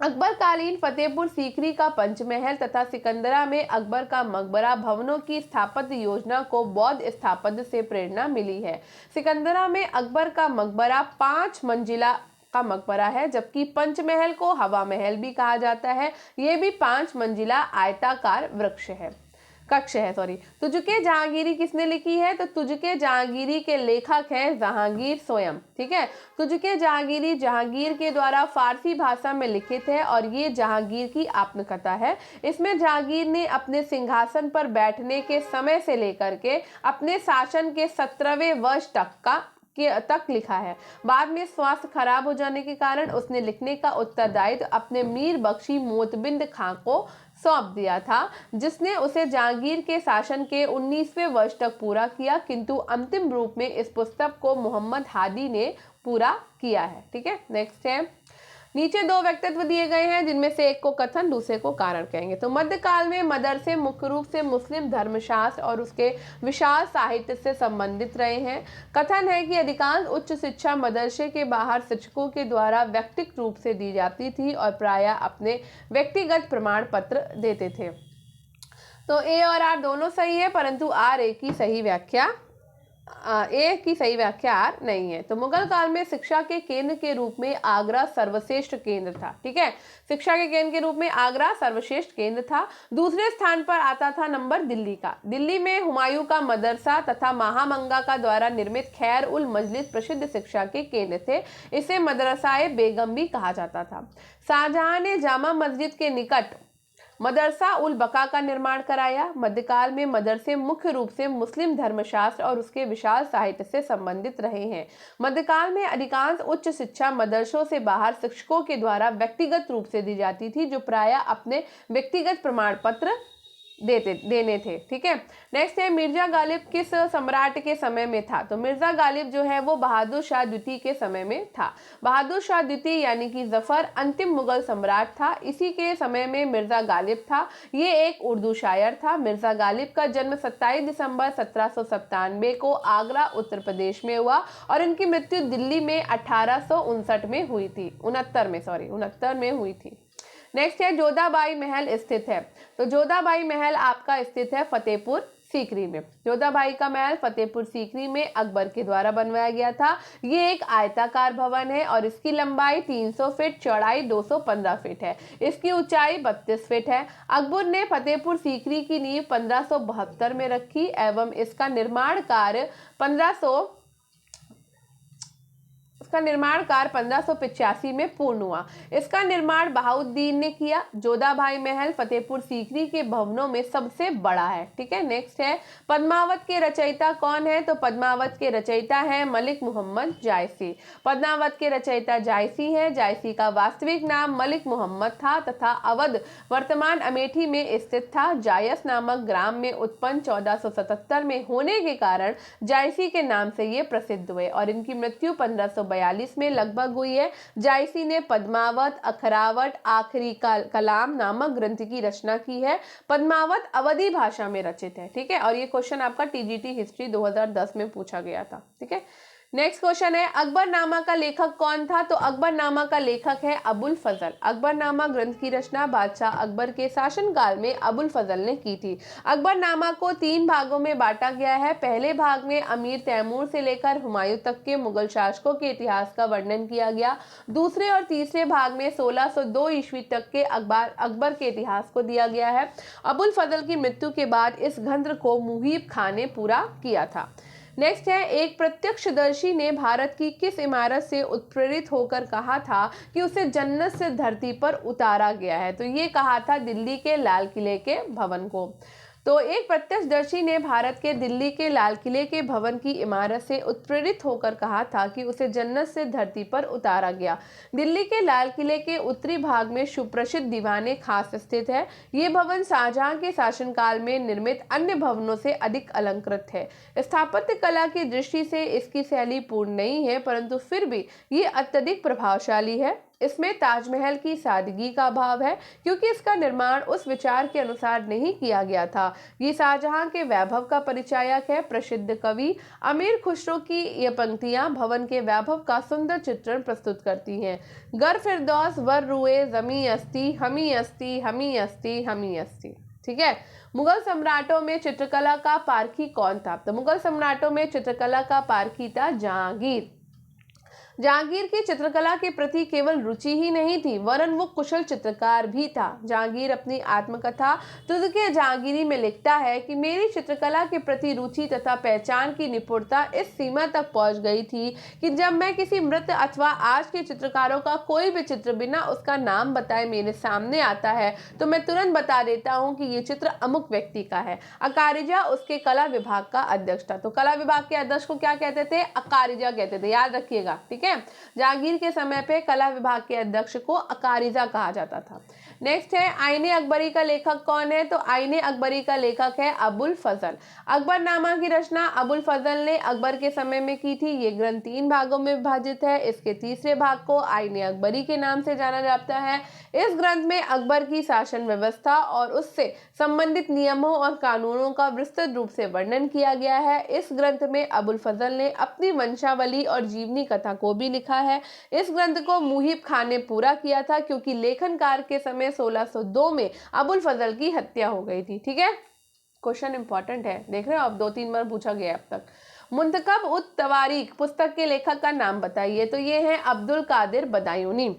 अकबर कालीन फतेहपुर सीकरी का पंचमहल तथा सिकंदरा में अकबर का मकबरा भवनों की स्थापत्य योजना को बौद्ध स्थापत्य से प्रेरणा मिली है। सिकंदरा में अकबर का मकबरा 5 मंजिला का मकबरा है, जबकि पंचमहल को हवा महल भी कहा जाता है। यह भी 5 मंजिला आयताकार कक्ष है। तुझके जहांगीरी किसने लिखी है? तो तुझके जहांगीरी के लेखक हैं जहांगीर स्वयं। ठीक है, तुझके जहांगीरी जहांगीर के द्वारा फारसी भाषा में लिखित है और ये जहांगीर की आत्मकथा है। इसमें जहांगीर ने अपने सिंहासन पर बैठने के समय से लेकर के अपने शासन के 17वें वर्ष तक लिखा है। बाद में स्वास्थ्य खराब हो जाने के कारण उसने लिखने का उत्तरदायित्व अपने मीर बख्शी मोतबिंद खां को सौंप दिया था, जिसने उसे जहांगीर के शासन के 19वें वर्ष तक पूरा किया, किंतु अंतिम रूप में इस पुस्तक को मोहम्मद हादी ने पूरा किया है। ठीक है, नेक्स्ट है नीचे 2 व्यक्तित्व दिए गए हैं जिनमें से एक को कथन दूसरे को कारण कहेंगे। तो मध्यकाल में मदरसे मुख्य रूप से मुस्लिम धर्मशास्त्र और उसके विशाल साहित्य से संबंधित रहे हैं। कथन है कि अधिकांश उच्च शिक्षा मदरसे के बाहर शिक्षकों के द्वारा व्यक्तिगत रूप से दी जाती थी और प्रायः अपने व्यक्तिगत प्रमाण पत्र देते थे। तो ए और आर दोनों सही है, परंतु ए की सही व्याख्या आर नहीं है। तो मुगल काल में शिक्षा के केंद्र के रूप में आगरा सर्वश्रेष्ठ केंद्र था। ठीक है, शिक्षा के केंद्र के रूप में आगरा सर्वश्रेष्ठ केंद्र था। दूसरे स्थान पर आता था नंबर दिल्ली का। दिल्ली में हुमायूं का मदरसा तथा महामंगा का द्वारा निर्मित खैर उल मजलिस प्रसिद्ध शिक्षा के केंद्र थे। इसे मदरसाए बेगम भी कहा जाता था। शाहजहां ने जामा मस्जिद के निकट मदरसा उल बका का निर्माण कराया। मध्यकाल में मदरसे मुख्य रूप से मुस्लिम धर्मशास्त्र और उसके विशाल साहित्य से संबंधित रहे हैं। मध्यकाल में अधिकांश उच्च शिक्षा मदरसों से बाहर शिक्षकों के द्वारा व्यक्तिगत रूप से दी जाती थी, जो प्रायः अपने व्यक्तिगत प्रमाण पत्र देने थे। ठीक है, नेक्स्ट है मिर्जा गालिब किस सम्राट के समय में था? तो मिर्जा गालिब जो है वो बहादुर शाह द्वितीय के समय में था। बहादुर शाह द्वितीय यानी कि जफर अंतिम मुगल सम्राट था, इसी के समय में मिर्जा गालिब था। ये एक उर्दू शायर था। मिर्जा गालिब का जन्म 27 दिसंबर 1797 को आगरा उत्तर प्रदेश में हुआ और इनकी मृत्यु दिल्ली में 1859 में हुई थी 69 में हुई थी। नेक्स्ट है जोधाबाई महल स्थित है। तो जोधाबाई महल आपका स्थित है फतेहपुर सीकरी में। जोधाबाई का महल फतेहपुर सीकरी में अकबर के द्वारा बनवाया गया था। ये एक आयताकार भवन है और इसकी लंबाई 300 फीट, चौड़ाई 215 फीट है। इसकी ऊंचाई 32 फीट है। अकबर ने फतेहपुर सीकरी की नींव 1572 में रखी एवं इसका निर्माण कार्य 1585 में पूर्ण हुआ। इसका निर्माण बहाउद्दीन ने किया। जोधाबाई महल फतेहपुर सीकरी के भवनों में सबसे बड़ा है। ठीक है, नेक्स्ट है पद्मावत के रचयिता कौन है? तो पद्मावत के रचयिता है मलिक मोहम्मद जायसी। पद्मावत के रचयिता जायसी है। जायसी का वास्तविक नाम मलिक मोहम्मद था तथा अवध वर्तमान अमेठी में स्थित था। जायस नामक ग्राम में उत्पन्न 1477 में होने के कारण जायसी के नाम से ये प्रसिद्ध हुए और इनकी मृत्यु 1542 में लगभग हुई है। जायसी ने पद्मावत, अखरावट, आखिरी कलाम नामक ग्रंथ की रचना की है। पद्मावत अवधी भाषा में रचित है। ठीक है, और ये क्वेश्चन आपका टीजीटी हिस्ट्री 2010 में पूछा गया था। ठीक है, नेक्स्ट क्वेश्चन है अकबरनामा का लेखक कौन था? तो अकबरनामा का लेखक है अबुल फजल। अकबरनामा ग्रंथ की रचना बादशाह अकबर के शासनकाल में अबुल फजल ने की थी। अकबरनामा को 3 भागों में बांटा गया है। पहले भाग में अमीर तैमूर से लेकर हुमायूं तक के मुगल शासकों के इतिहास का वर्णन किया गया। दूसरे और तीसरे भाग में 1602 ईस्वी तक के अकबर के इतिहास को दिया गया है। अबुल फजल की मृत्यु के बाद इस ग्रंथ को मुहिब खान ने पूरा किया था। नेक्स्ट है एक प्रत्यक्षदर्शी ने भारत की किस इमारत से उत्प्रेरित होकर कहा था कि उसे जन्नत से धरती पर उतारा गया है? तो ये कहा था दिल्ली के लाल किले के भवन को। तो एक प्रत्यक्षदर्शी ने भारत के दिल्ली के लाल किले के भवन की इमारत से उत्प्रेरित होकर कहा था कि उसे जन्नत से धरती पर उतारा गया। दिल्ली के लाल किले के उत्तरी भाग में सुप्रसिद्ध दीवाने खास स्थित है। ये भवन शाहजहां के शासनकाल में निर्मित अन्य भवनों से अधिक अलंकृत है। स्थापत्य कला की दृष्टि से इसकी शैली पूर्ण नहीं है, परंतु फिर भी ये अत्यधिक प्रभावशाली है। इसमें ताजमहल की सादगी का भाव है, क्योंकि इसका निर्माण उस विचार के अनुसार नहीं किया गया था। ये शाहजहां के वैभव का परिचायक है। प्रसिद्ध कवि अमीर खुसरो की ये पंक्तियां भवन के वैभव का सुंदर चित्रण प्रस्तुत करती हैं। गर फिरदौस वर रुए जमी अस्ती हमी अस्ती हमी अस्ती हमी अस्ती। ठीक है। मुगल सम्राटों में चित्रकला का पारखी कौन था? तो मुगल सम्राटों में चित्रकला का पारखी था जहांगीर। जहांगीर की चित्रकला के प्रति केवल रुचि ही नहीं थी, वरन वो कुशल चित्रकार भी था। जहांगीर अपनी आत्मकथा तुझके जहांगीरी में लिखता है कि मेरी चित्रकला के प्रति रुचि तथा पहचान की निपुणता इस सीमा तक पहुंच गई थी कि जब मैं किसी मृत अथवा आज के चित्रकारों का कोई भी चित्र बिना उसका नाम बताए मेरे सामने आता है तो मैं तुरंत बता देता हूँ कि ये चित्र अमुक व्यक्ति का है। अकारिजा उसके कला विभाग का अध्यक्ष था। तो कला विभाग के अध्यक्ष को क्या कहते थे? अकारिजा कहते थे, याद रखिएगा। ठीक है। जहांगीर के समय पे कला विभाग के अध्यक्ष को अकारिजा कहा जाता था। नेक्स्ट है आईने अकबरी का लेखक कौन है? तो आईने अकबरी का लेखक है अबुल फजल। अकबरनामा की रचना अबुल फजल ने अकबर के समय में की थी। ये ग्रंथ 3 भागों में विभाजित है। इसके तीसरे भाग को आईने अकबरी के नाम से जाना जाता है। इस ग्रंथ में अकबर की शासन व्यवस्था और उससे संबंधित नियमों और कानूनों का विस्तृत रूप से वर्णन किया गया है। इस ग्रंथ में अबुल फजल ने अपनी वंशावली और जीवनी कथा को भी लिखा है। इस ग्रंथ को मुहिब खान ने पूरा किया था, क्योंकि लेखन कार्य के समय 1602 में अबुल फजल की हत्या हो गई थी। ठीक है। क्वेश्चन इंपॉर्टेंट है, देख रहे हो अब 2-3 बार पूछा गया अब तक। मुंतखब उत तवारीख पुस्तक के लेखक का नाम बताइए। तो ये है अब्दुल कादिर बदायूनी।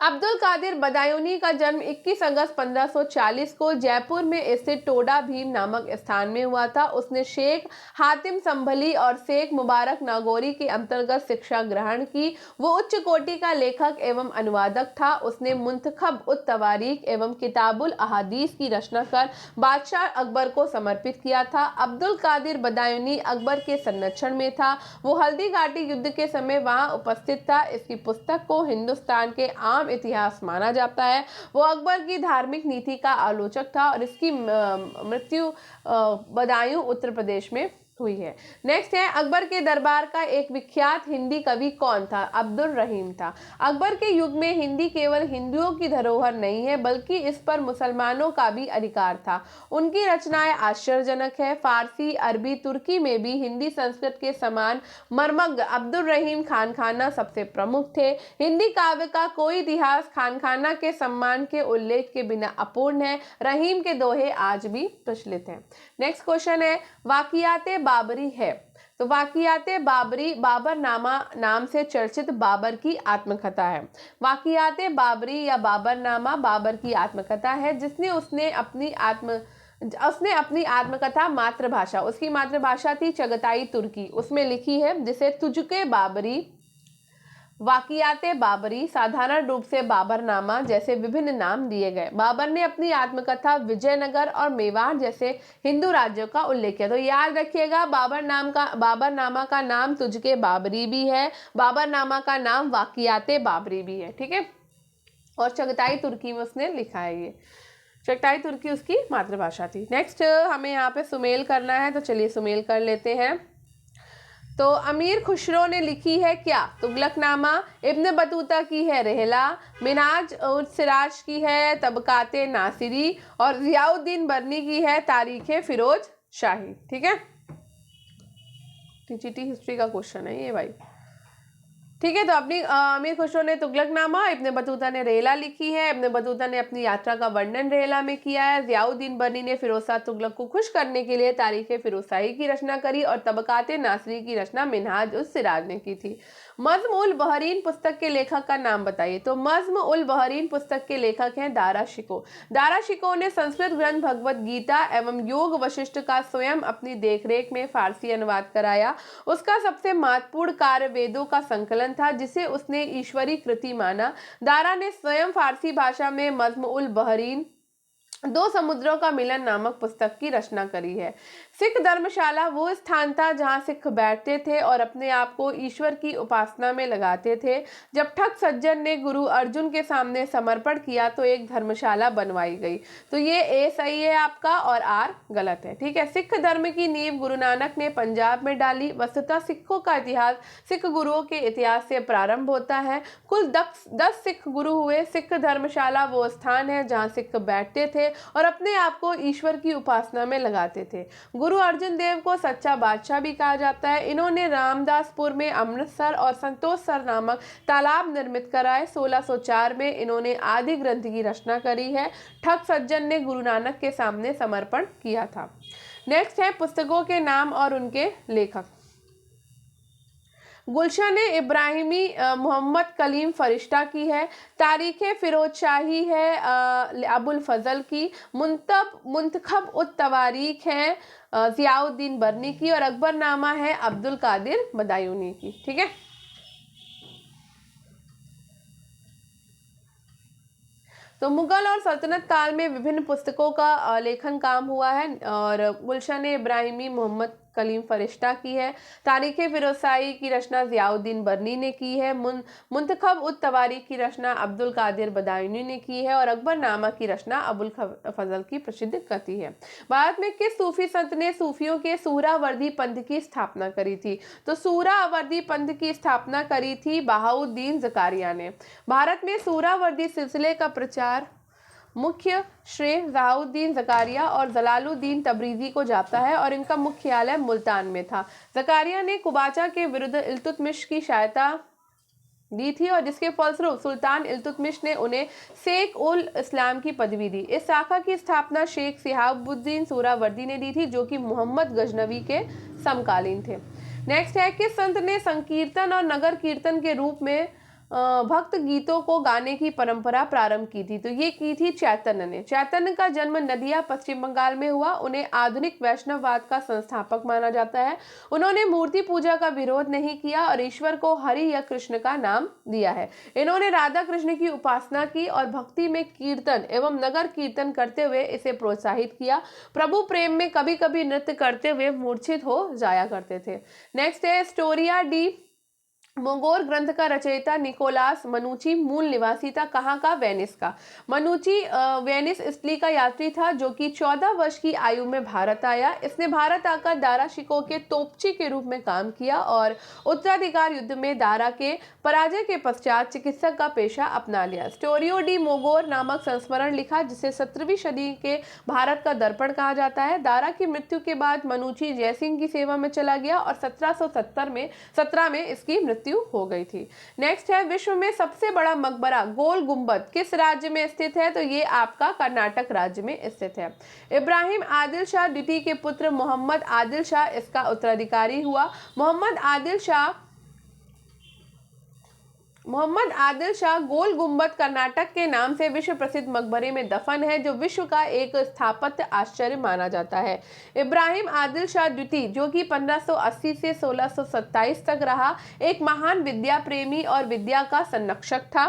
अब्दुल कादिर बदायूनी का जन्म 21 अगस्त 1540 को जयपुर में स्थित टोडा भीम नामक स्थान में हुआ था। उसने शेख हातिम संभली और शेख मुबारक नागौरी के अंतर्गत शिक्षा ग्रहण की। वो उच्च कोटि का लेखक एवं अनुवादक था। उसने मुंतखब उत तवारीख एवं किताबुल अहादीस की रचना कर बादशाह अकबर को समर्पित किया था। अब्दुल कादिर बदायूनी अकबर के संरक्षण में था। वो हल्दी घाटी युद्ध के समय वहां उपस्थित था। इसकी पुस्तक को हिंदुस्तान के आम इतिहास माना जाता है। वो अकबर की धार्मिक नीति का आलोचक था और इसकी मृत्यु बदायूं उत्तर प्रदेश में हुई है। नेक्स्ट है अकबर के दरबार का एक विख्यात हिंदी कवि कौन था? अब्दुल रहीम था। अकबर के युग में हिंदी केवल हिंदुओं की धरोहर नहीं है, बल्कि इस पर मुसलमानों का भी अधिकार था। उनकी रचनाएं आश्चर्यजनक है। फारसी, अरबी, तुर्की में भी हिंदी संस्कृत के समान मर्मज्ञ अब्दुल रहीम खानखाना सबसे प्रमुख थे। हिंदी काव्य का कोई इतिहास खानखाना के सम्मान के उल्लेख के बिना अपूर्ण है। रहीम के दोहे आज भी प्रचलित हैं। नेक्स्ट क्वेश्चन है वाकियाते बाबरी है। तो वाकियाते बाबरी बाबरनामा नाम से चर्चित बाबर की आत्मकथा है। वाकियाते बाबरी या बाबरनामा बाबर की आत्मकथा है, जिसने उसने अपनी आत्मकथा मातृभाषा, उसकी मातृभाषा थी चगताई तुर्की, उसमें लिखी है, जिसे तुझके बाबरी, वाकियाते बाबरी, साधारण रूप से बाबरनामा जैसे विभिन्न नाम दिए गए। बाबर ने अपनी आत्मकथा विजयनगर और मेवाड़ जैसे हिंदू राज्यों का उल्लेख किया। तो याद रखिएगा बाबरनामा का नाम तुझके बाबरी भी है, बाबरनामा का नाम वाकियाते बाबरी भी है। ठीक है। और चगताई तुर्की में उसने लिखा है। ये चगताई तुर्की उसकी मातृभाषा थी। नेक्स्ट हमें यहाँ पे सुमेल करना है, तो चलिए सुमेल कर लेते हैं। तो अमीर खुसरो ने लिखी है क्या? तुगलकनामा। इब्न बतूता की है रहला। मिनाज उस सिराज की है तबकाते नासिरी। और जियाउद्दीन बर्नी की है तारीखे फिरोज शाही। ठीक है। टीजीटी हिस्ट्री का क्वेश्चन है ये भाई। ठीक है, तो अपनी अमीर खुसरो ने तुगलकनामा, इब्न बतूता ने रेला लिखी है। इब्न बतूता ने अपनी यात्रा का वर्णन रेला में किया है। ज़ियाउद्दीन बर्नी ने फिरोजशाह तुगलक को खुश करने के लिए तारीख फिरोजशाही की रचना करी और तबकात नासरी की रचना मिनहाज उस सिराज ने की थी। मज़्म उल बहरीन पुस्तक के लेखक का नाम बताइए। तो मज़्म उल बहरीन पुस्तक के लेखक हैं दारा शिकोह। दारा शिकोह ने संस्कृत ग्रंथ भगवत गीता एवं योग वशिष्ठ का स्वयं अपनी देखरेख में फारसी अनुवाद कराया। उसका सबसे महत्वपूर्ण कार्य वेदों का संकलन था, जिसे उसने ईश्वरी कृति माना। दारा ने स्वयं फारसी भाषा में मज़्म उल बहरीन दो समुद्रों का मिलन नामक पुस्तक की रचना करी है। सिख धर्मशाला वो स्थान था जहां सिख बैठते थे और अपने आप को ईश्वर की उपासना में लगाते थे। जब ठग सज्जन ने गुरु अर्जुन के सामने समर्पण किया तो एक धर्मशाला बनवाई गई। तो ये ए सही है आपका और आर गलत है। ठीक है, सिख धर्म की नींव गुरु नानक ने पंजाब में डाली। वस्तुतः सिखों का इतिहास सिख गुरुओं के इतिहास से प्रारंभ होता है। कुल 10 सिख गुरु हुए। सिख धर्मशाला वो स्थान है जहाँ सिख बैठते थे और अपने आप को ईश्वर की उपासना में लगाते थे। गुरु अर्जुन देव को सच्चा बादशाह भी कहा जाता है। इन्होंने रामदासपुर में अमृतसर और संतोषसर नामक तालाब निर्मित कराए। 1604 में इन्होंने आदि ग्रंथ की रचना करी है। ठग सज्जन ने गुरु नानक के सामने समर्पण किया था। नेक्स्ट है पुस्तकों के नाम और उनके लेखक। गुलशन इब्राहिमी मोहम्मद कलीम फरिश्ता की है। तारीख फिरोजशाही है अबुल फजल की। मुंतखब उत तवारीख है ज़ियाउद्दीन बर्नी की। और अकबरनामा है अब्दुल कादिर बदायूनी की। ठीक है, तो मुगल और सल्तनत काल में विभिन्न पुस्तकों का लेखन काम हुआ है और गुलशन इब्राहिमी मोहम्मद कलीम फरिश्ता की है। तारीख फिरोजशाही की रचना ज़ियाउद्दीन बर्नी ने की है। मुंतखब उत तवारीख की रचना अब्दुल कादिर बदायूनी ने की है और अकबरनामा की रचना अबुल फजल की प्रसिद्ध कृति है। भारत में किस सूफी संत ने सूफियों के सूहरावर्दी पंथ की स्थापना करी थी? तो सूहरावर्दी पंथ की स्थापना करी थी बहाउद्दीन ज़कारिया ने। भारत में सूहरावर्दी सिलसिले का प्रचार मुख्य श्रेय ज़ियाउद्दीन ज़कारिया और जलालुद्दीन तब्रीज़ी को जाता है और इनका मुख्यालय मुल्तान में था। ज़कारिया ने कुबाचा के विरुद्ध इल्तुतमिश की सहायता दी थी और जिसके फलस्वरूप सुल्तान इल्तुतमिश ने उन्हें शेख उल इस्लाम की पदवी दी। इस शाखा की स्थापना शेख शिहाबुद्दीन सूहरावर्दी ने दी थी, जो कि मोहम्मद गजनवी के समकालीन थे। नेक्स्ट है, किस संत ने संकीर्तन और नगर कीर्तन के रूप में भक्त गीतों को गाने की परंपरा प्रारंभ की थी? तो ये की थी चैतन्य ने। चैतन्य का जन्म नदिया पश्चिम बंगाल में हुआ। उन्हें आधुनिक वैष्णववाद का संस्थापक माना जाता है। उन्होंने मूर्ति पूजा का विरोध नहीं किया और ईश्वर को हरि या कृष्ण का नाम दिया है। इन्होंने राधा कृष्ण की उपासना की और भक्ति में कीर्तन एवं नगर कीर्तन करते हुए इसे प्रोत्साहित किया। प्रभु प्रेम में कभी कभी नृत्य करते हुए मूर्छित हो जाया करते थे। नेक्स्ट है, स्टोरिया डी मोगोर ग्रंथ का रचयिता निकोलास मनुची मूल निवासी था कहाँ का? वेनिस का। मनुची वेनिस इटली का यात्री था जो कि 14 वर्ष की आयु में भारत आया। इसने भारत आकर दारा शिकोह के तोपची के रूप में काम किया और उत्तराधिकार युद्ध में दारा के पराजय के पश्चात चिकित्सक का पेशा अपना लिया। स्टोरियो डी मोगोर नामक संस्मरण लिखा जिसे 17वीं सदी के भारत का दर्पण कहा जाता है। दारा की मृत्यु के बाद मनुची जयसिंह की सेवा में चला गया और 1717 में इसकी मृत्यु हो गई थी। नेक्स्ट है, विश्व में सबसे बड़ा मकबरा गोल गुंबद किस राज्य में स्थित है? तो ये आपका कर्नाटक राज्य में स्थित है। इब्राहिम आदिल शाह द्वितीय के पुत्र मोहम्मद आदिल शाह इसका उत्तराधिकारी हुआ। मोहम्मद आदिल शाह गोल गुंबद कर्नाटक के नाम से विश्व प्रसिद्ध मकबरे में दफन है, जो विश्व का एक स्थापत्य आश्चर्य माना जाता है। इब्राहिम आदिल शाह द्वितीय, जो कि 1580 से 1627 तक रहा, एक महान विद्या प्रेमी और विद्या का संरक्षक था।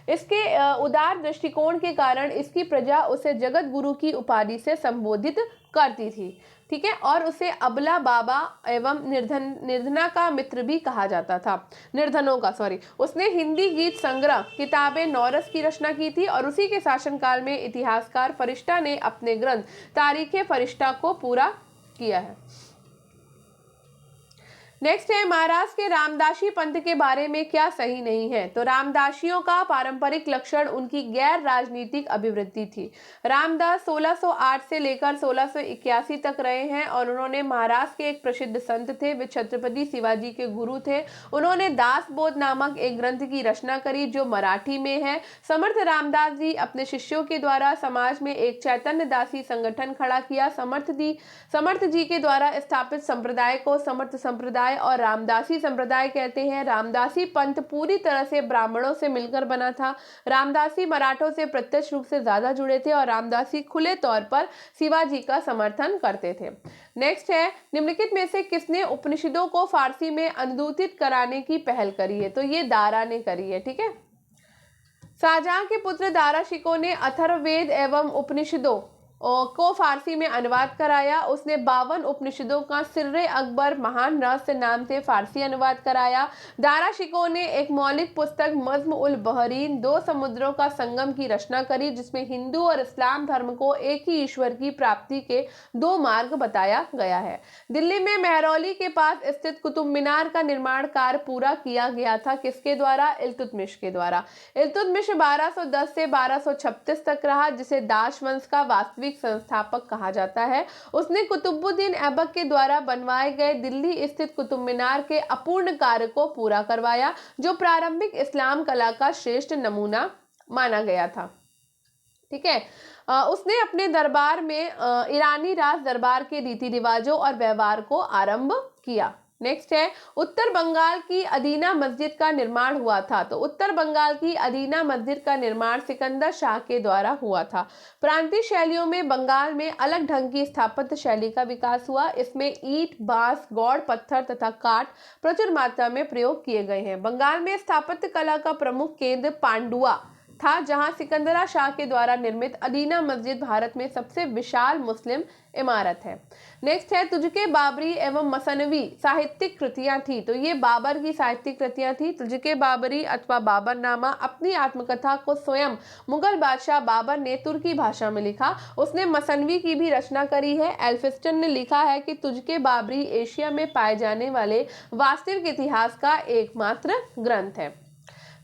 इसके उदार दृष्टिकोण के कारण इसकी प्रजा उसे जगत गुरु की उपाधि से संबोधित करती थी। ठीक है, और उसे अबला बाबा एवं निर्धना का मित्र भी कहा जाता था। निर्धनों का उसने हिंदी गीत संग्रह किताबे नौरस की रचना की थी और उसी के शासनकाल में इतिहासकार फरिश्ता ने अपने ग्रंथ तारीख फरिश्ता को पूरा किया है। नेक्स्ट है महाराष्ट्र के रामदासी पंथ के बारे में क्या सही नहीं है। तो रामदासियों का पारंपरिक लक्षण उनकी गैर राजनीतिक अभिवृत्ति थी। रामदास 1608 से लेकर 1681 तक रहे हैं और उन्होंने महाराष्ट्र के एक प्रसिद्ध संत थे। वे छत्रपति शिवाजी के गुरु थे। उन्होंने दासबोध नामक एक ग्रंथ की रचना करी जो मराठी में है। समर्थ रामदास जी अपने शिष्यों के द्वारा समाज में एक चैतन्य दासी संगठन खड़ा किया। समर्थ जी के द्वारा स्थापित संप्रदाय को समर्थ संप्रदाय और रामदासी संप्रदाय कहते हैं। रामदासी पंथ पूरी तरह से ब्राह्मणों से मिलकर बना था। रामदासी मराठों से प्रत्यक्ष रूप से ज्यादा जुड़े थे और रामदासी खुले तौर पर शिवाजी का समर्थन करते थे। नेक्स्ट है निम्नलिखित में से किसने उपनिषदों को फारसी में अनुदित कराने की पहल करी है। तो ये दारा ने करी है। ठीक है, शाहजहां के पुत्र दारा शिकोह ने अथर्ववेद एवं उपनिषदों को फारसी में अनुवाद कराया। उसने 52 उपनिषदों का सिर्रे अकबर महान रहस्य नाम से फारसी अनुवाद कराया। दारा शिकोह ने एक मौलिक पुस्तक मज्म उल बहरीन 2 समुद्रों का संगम की रचना करी जिसमें हिंदू और इस्लाम धर्म को एक ही ईश्वर की प्राप्ति के 2 मार्ग बताया गया है। दिल्ली में मेहरौली के पास स्थित कुतुब मीनार का निर्माण कार्य पूरा किया गया था। किसके द्वारा? इल्तुतमिश के द्वारा। इल्तुतमिश 1210 से 1236 तक रहा जिसे दाश वंश का वास्तविक संस्थापक कहा जाता है। उसने कुतुबुद्दीन ऐबक के द्वारा बनवाए गए दिल्ली स्थित कुतुब मीनार के अपूर्ण कार्य को पूरा करवाया जो प्रारंभिक इस्लाम कला का श्रेष्ठ नमूना माना गया था। ठीक है, उसने अपने दरबार में ईरानी राज दरबार के रीति रिवाजों और व्यवहार को आरंभ किया। नेक्स्ट है उत्तर बंगाल की अदीना मस्जिद का निर्माण हुआ था। तो उत्तर बंगाल की अदीना मस्जिद का निर्माण सिकंदर शाह के द्वारा हुआ था। प्रांतीय शैलियों में बंगाल में अलग ढंग की स्थापत्य शैली का विकास हुआ। इसमें ईंट, बांस, गौड़ पत्थर तथा काठ प्रचुर मात्रा में प्रयोग किए गए हैं। बंगाल में स्थापत्य कला का प्रमुख केंद्र पांडुआ था जहां सिकंदरा शाह के द्वारा निर्मित अदीना मस्जिद भारत में सबसे विशाल मुस्लिम इमारत है। नेक्स्ट है तुझके बाबरी एवं मसनवी साहित्यिक कृतियां थी। तो ये बाबर की साहित्यिक कृतियां थी। तुझके बाबरी अथवा बाबरनामा अपनी आत्मकथा को स्वयं मुगल बादशाह बाबर ने तुर्की भाषा में लिखा। उसने मसनवी की भी रचना करी है। एल्फिस्टन ने लिखा है कि तुझके बाबरी एशिया में पाए जाने वाले वास्तविक इतिहास का एकमात्र ग्रंथ है।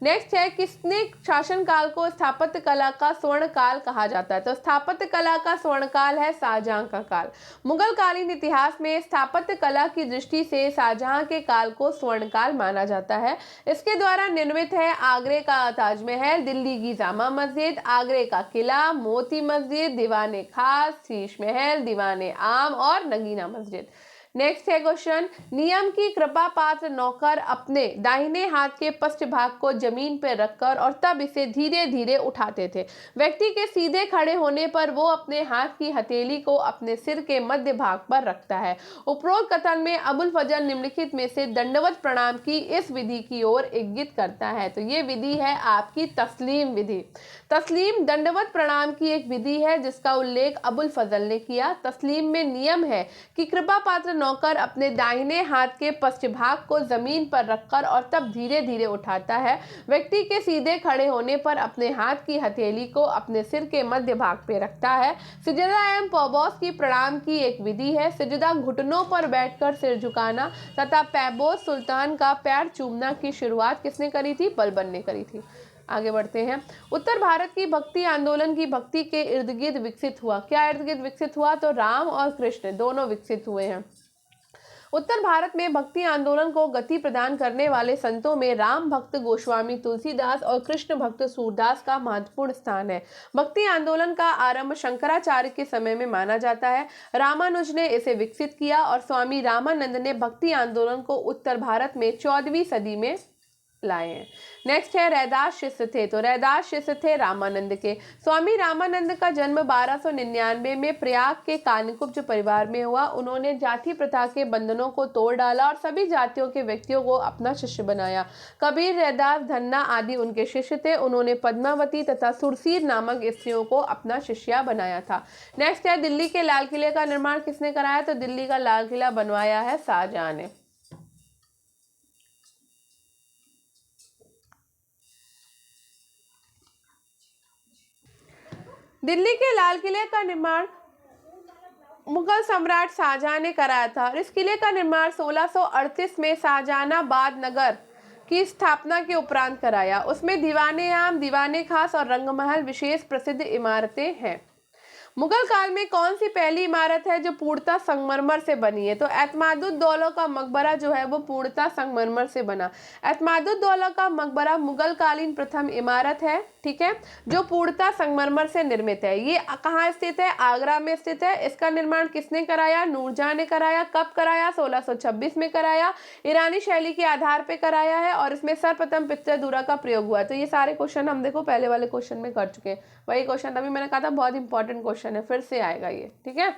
नेक्स्ट है किसने शासनकाल को स्थापत्य कला का स्वर्ण काल कहा जाता है। तो स्थापत्य कला का स्वर्ण काल है शाहजहां का काल। मुगल कालीन इतिहास में स्थापत्य कला की दृष्टि से शाहजहां के काल को स्वर्ण काल माना जाता है। इसके द्वारा निर्मित है आगरे का ताजमहल, दिल्ली की जामा मस्जिद, आगरे का किला, मोती मस्जिद, दीवाने खास, शीश महल, दीवाने आम और नगीना मस्जिद। नेक्स्ट है क्वेश्चन नियम की कृपा पात्र नौकर अपने दाहिने हाथ के पश्च भाग को जमीन पर रखकर और तब इसे धीरे धीरे उठाते थे। व्यक्ति के सीधे खड़े होने पर वो अपने हाथ की हथेली को अपने सिर के मध्य भाग पर रखता है। उपरोक्त कथन में अबुल फजल निम्नलिखित में से दंडवत प्रणाम की इस विधि की ओर इंगित करता है। तो ये विधि है आपकी तस्लीम विधि। तस्लीम दंडवत प्रणाम की एक विधि है जिसका उल्लेख अबुल फजल ने किया। तस्लीम में नियम है कि कृपा पात्र नौकर अपने दाहिने हाथ के पश्च भाग को जमीन पर रखकर और तब धीरे धीरे उठाता है। व्यक्ति के सीधे खड़े होने पर अपने हाथ की हथेली को अपने सिर के मध्य भाग पे रखता है। सिजदा एवं पैबोस की प्रणाम की एक विधि है। सिजदा घुटनों पर बैठकर सिर झुकाना तथा पैबोस सुल्तान का पैर चूमना की शुरुआत किसने करी थी? बलबन ने करी थी। आगे बढ़ते हैं। उत्तर भारत की भक्ति आंदोलन की भक्ति के इर्द गिर्द विकसित हुआ। क्या इर्द गिर्द विकसित हुआ? तो राम और कृष्ण दोनों विकसित हुए हैं। उत्तर भारत में भक्ति आंदोलन को गति प्रदान करने वाले संतों में राम भक्त गोस्वामी तुलसीदास और कृष्ण भक्त सूरदास का महत्वपूर्ण स्थान है। भक्ति आंदोलन का आरंभ शंकराचार्य के समय में माना जाता है। रामानुज ने इसे विकसित किया और स्वामी रामानंद ने भक्ति आंदोलन को उत्तर भारत में 14वीं सदी में लाए हैं। नेक्स्ट है रैदास शिष्य थे। तो रैदास शिष्य थे रामानंद के। स्वामी रामानंद का जन्म 1299 में प्रयाग के कानिकुब्ज परिवार में हुआ। उन्होंने जाति प्रथा के बंधनों को तोड़ डाला और सभी जातियों के व्यक्तियों को अपना शिष्य बनाया। कबीर, रैदास, धन्ना आदि उनके शिष्य थे। उन्होंने पद्मावती तथा सुरसीर नामक स्त्रियों को अपना शिष्या बनाया था। नेक्स्ट है दिल्ली के लाल किले का निर्माण किसने कराया? तो दिल्ली का लाल किला बनवाया है शाहजहां ने। दिल्ली के लाल किले का निर्माण मुगल सम्राट शाहजहां ने कराया था और इस किले का निर्माण 1638 में शाहजहानाबाद नगर की स्थापना के उपरांत कराया। उसमें दीवाने आम, दीवाने खास और रंगमहल विशेष प्रसिद्ध इमारतें हैं। मुगल काल में कौन सी पहली इमारत है जो पूर्णतः संगमरमर से बनी है? तो एतमादुद्दौला का मकबरा जो है वो पूर्णतः संगमरमर से बना। एतमादुद्दौला का मकबरा मुगल कालीन प्रथम इमारत है, ठीक है, जो पूर्णतः संगमरमर से निर्मित है। ये कहाँ स्थित है? आगरा में स्थित है। इसका निर्माण किसने कराया? नूरजहां ने कराया। कब कराया? 1626 में कराया। ईरानी शैली के आधार पर कराया है और इसमें सर्वप्रथम पित्तर धुरा का प्रयोग हुआ। तो ये सारे क्वेश्चन हम देखो पहले वाले क्वेश्चन में कर चुके हैं। वही क्वेश्चन अभी मैंने कहा था बहुत इंपॉर्टेंट क्वेश्चन है, फिर से आएगा ये, ठीक है।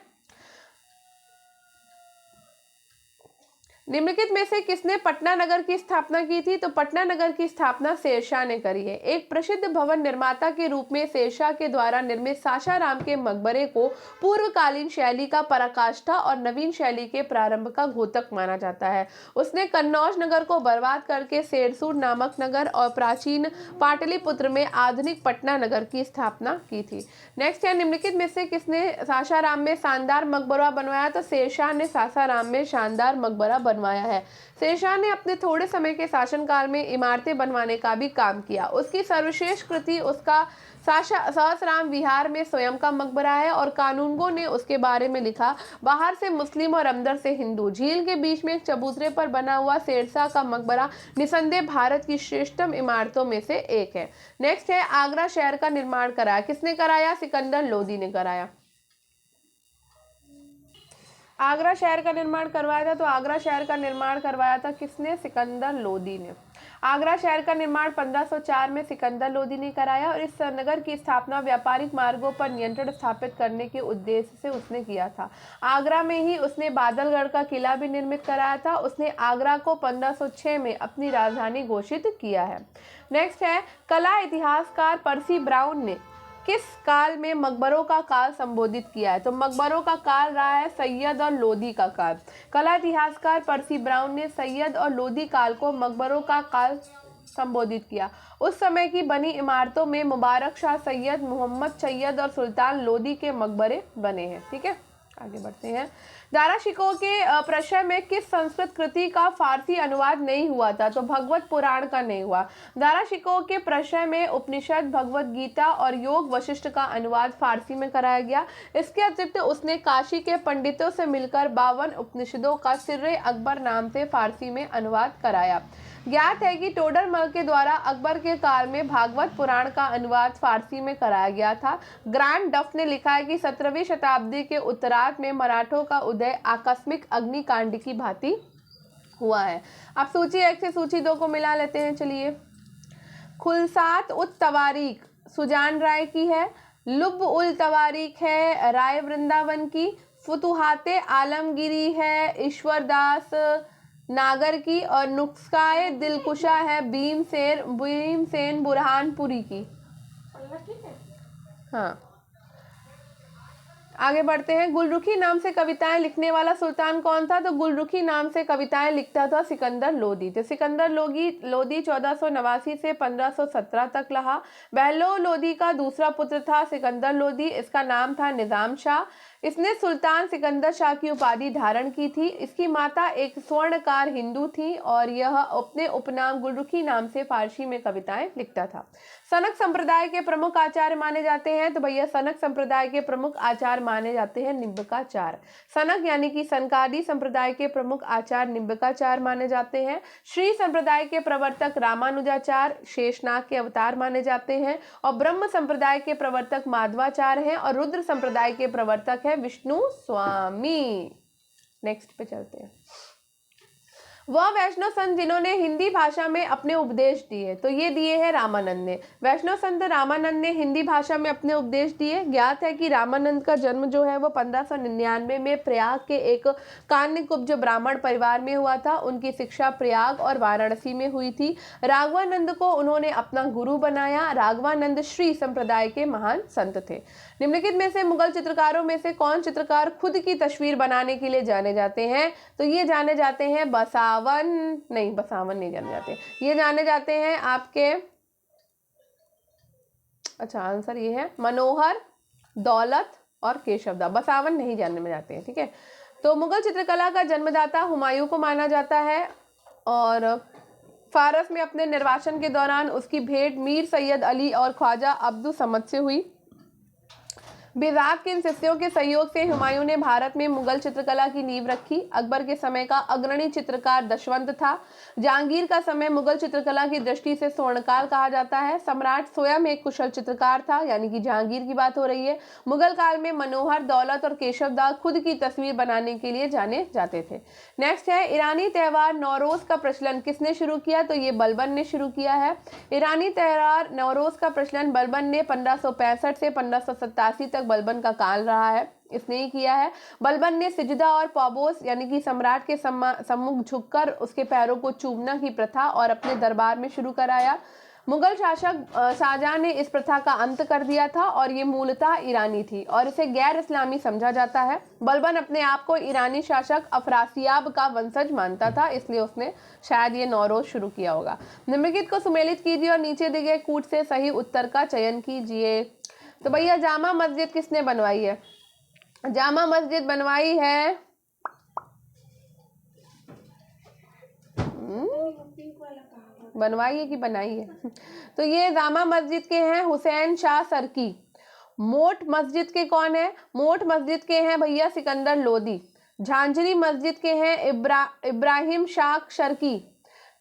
निम्नलिखित में से किसने पटना नगर की स्थापना की थी? तो पटना नगर की स्थापना शेरशाह ने करी है। एक प्रसिद्ध भवन निर्माता के रूप में शेरशाह के द्वारा निर्मित सासाराम के मकबरे को पूर्वकालीन शैली का पराकाष्ठा और नवीन शैली के प्रारंभ का घोतक माना जाता है। उसने कन्नौज नगर को बर्बाद करके सेरसूर नामक नगर और प्राचीन पाटलिपुत्र में आधुनिक पटना नगर की स्थापना की थी। नेक्स्ट है, निम्नलिखित में से किसने सासाराम में शानदार मकबरा बनवाया? तो शेरशाह ने सासाराम में शानदार मकबरा बनवाया है। शेरशाह ने अपने थोड़े समय के शासनकाल में इमारतें बनवाने का भी काम किया। उसकी सर्वश्रेष्ठ कृति उसका सहस्राम विहार में स्वयं का मकबरा है और कानूनगो ने उसके बारे में लिखा, बाहर से मुस्लिम और अंदर से हिंदू। झील के बीच में एक चबूतरे पर बना हुआ शेरशाह का मकबरा निसंदेह भारत की श्रेष्ठतम इमारतों में से एक है। नेक्स्ट है, आगरा शहर का निर्माण कराया किसने कराया? सिकंदर लोदी ने कराया। आगरा शहर का निर्माण करवाया था, तो आगरा शहर का निर्माण करवाया था किसने? सिकंदर लोदी ने। आगरा शहर का निर्माण 1504 में सिकंदर लोदी ने कराया और इस नगर की स्थापना व्यापारिक मार्गों पर नियंत्रण स्थापित करने के उद्देश्य से उसने किया था। आगरा में ही उसने बादलगढ़ का किला भी निर्मित कराया था। उसने आगरा को 1506 में अपनी राजधानी घोषित किया है। नेक्स्ट है, कला इतिहासकार पर्सी ब्राउन ने किस काल में मकबरों का काल संबोधित किया है? तो मकबरों का काल रहा है सैयद और लोदी का काल। कला इतिहासकार पर्सी ब्राउन ने सैयद और लोदी काल को मकबरों का काल संबोधित किया। उस समय की बनी इमारतों में मुबारक शाह सैयद, मोहम्मद सैयद और सुल्तान लोदी के मकबरे बने हैं, ठीक है। आगे बढ़ते हैं। दारा शिकोह के प्रश्न में किस संस्कृत कृति का फारसी अनुवाद नहीं हुआ था? तो भगवत पुराण का नहीं हुआ। दारा शिकोह के प्रश्न में उपनिषद, भगवत गीता और योग वशिष्ठ का अनुवाद फारसी में कराया गया। इसके अतिरिक्त उसने काशी के पंडितों से मिलकर 52 उपनिषदों का सिर्रे अकबर नाम से फारसी में अनुवाद कराया। ज्ञात है कि टोडरमल के द्वारा अकबर के काल में भागवत पुराण का अनुवाद फारसी में कराया गया था। ग्रांड डफ ने लिखा है कि 17वीं शताब्दी के उत्तरार्ध में मराठों का उदय आकस्मिक अग्निकांड की भांति हुआ है। अब सूची 1 से सूची 2 को मिला लेते हैं। चलिए, खुलसात उत तवारीख सुजान राय की है। लुब उल तवारीख है राय वृंदावन की। फुतुहाते आलमगिरी है ईश्वरदास नागर की और नुस्खाए दिलकुशा है भीमसेन बुरहानपुरी की। हाँ, आगे बढ़ते हैं। गुलरुखी नाम से कविताएं लिखने वाला सुल्तान कौन था? तो गुलरुखी नाम से कविताएं लिखता था सिकंदर लोदी। तो सिकंदर लोदी 1489 से 1517 तक रहा। बहलो लोदी का दूसरा पुत्र था सिकंदर लोदी। इसका नाम था निजाम शाह। इसने सुल्तान सिकंदर शाह की उपाधि धारण की थी। इसकी माता एक स्वर्णकार हिंदू थी और यह अपने उपनाम गुलरुखी नाम से फारसी में कविताएं लिखता था। सनक संप्रदाय के प्रमुख आचार्य माने जाते हैं। तो भैया सनक संप्रदाय के प्रमुख आचार्य माने जाते हैं निम्बकाचार्य। सनक यानी कि सनकादि संप्रदाय के प्रमुख आचार्य निम्बकाचार्य माने जाते हैं। श्री संप्रदाय के प्रवर्तक रामानुजाचार्य शेषनाग के अवतार माने जाते हैं और ब्रह्म संप्रदाय के प्रवर्तक माधवाचार्य हैं और रुद्र संप्रदाय के प्रवर्तक है विष्णु स्वामी। नेक्स्ट पे चलते हैं। वह वैष्णव संत जिन्होंने हिंदी भाषा में अपने उपदेश दिए, तो ये दिए हैं रामानंद ने। वैष्णव संत रामानंद ने हिंदी भाषा में अपने उपदेश दिए। ज्ञात है कि रामानंद का जन्म जो है वो 1599 में प्रयाग के एक कान्यकुब्ज ब्राह्मण परिवार में हुआ था। उनकी शिक्षा प्रयाग और वाराणसी में हुई थी। राघवानंद को उन्होंने अपना गुरु बनाया। राघवानंद श्री संप्रदाय के महान संत थे। निम्नलिखित में से मुगल चित्रकारों में से कौन चित्रकार खुद की तस्वीर बनाने के लिए जाने जाते हैं? तो ये जाने जाते हैं बसावन नहीं जाने जाते। ये जाने जाते हैं आपके, अच्छा आंसर ये है मनोहर, दौलत, और केशवदा, बसावन नहीं जानने में जाते हैं, ठीक है। तो मुगल चित्रकला का जन्मदाता हुमायूं को माना जाता है और फारस में अपने निर्वासन के दौरान उसकी भेंट मीर सैयद अली और ख्वाजा अब्दुल समद से हुई। बेज़ात के इन शिष्यों के सहयोग से हुमायूं ने भारत में मुगल चित्रकला की नींव रखी। अकबर के समय का अग्रणी चित्रकार दशवंत था। जहांगीर का समय मुगल चित्रकला की दृष्टि से स्वर्णकाल कहा जाता है। सम्राट स्वयं एक कुशल चित्रकार था, यानी कि जहांगीर की बात हो रही है। मुगल काल में मनोहर, दौलत और केशवदा खुद की तस्वीर बनाने के लिए जाने जाते थे। नेक्स्ट है ईरानी त्यौहार नौरोज का प्रचलन किसने शुरू किया? तो ये बलबन ने शुरू किया है। ईरानी त्यौहार नौरोज का प्रचलन बलबन ने 1565 से 1587 तक बलबन का काल रहा है, इसने ही किया है। बलबन ने सिजदा और पौबोस यानी कि सम्राट के सम्मुख झुककर उसके पैरों को चूमना की प्रथा और अपने दरबार में शुरू कराया। मुगल शासक शाहजहां ने इस प्रथा का अंत कर दिया था और ये मूलतः ईरानी थी और इसे गैर इस्लामी समझा जाता है। बलबन अपने आप को ईरानी शासक अफरासियाब का वंशज मानता था, इसलिए उसने शायद ये नौरोज शुरू किया होगा। निम्नलिखित को सुमेलित कीजिए और नीचे दिए गए कूट से सही उत्तर का चयन कीजिए। तो भैया जामा मस्जिद किसने बनवाई है? जामा मस्जिद बनवाई है बनवाई है कि बनाई है? तो ये जामा मस्जिद के हैं हुसैन शाह सरकी। मोट मस्जिद के कौन है? मोट मस्जिद के हैं भैया सिकंदर लोदी। झांझरी मस्जिद के हैं इब्राहिम शाह शर्की।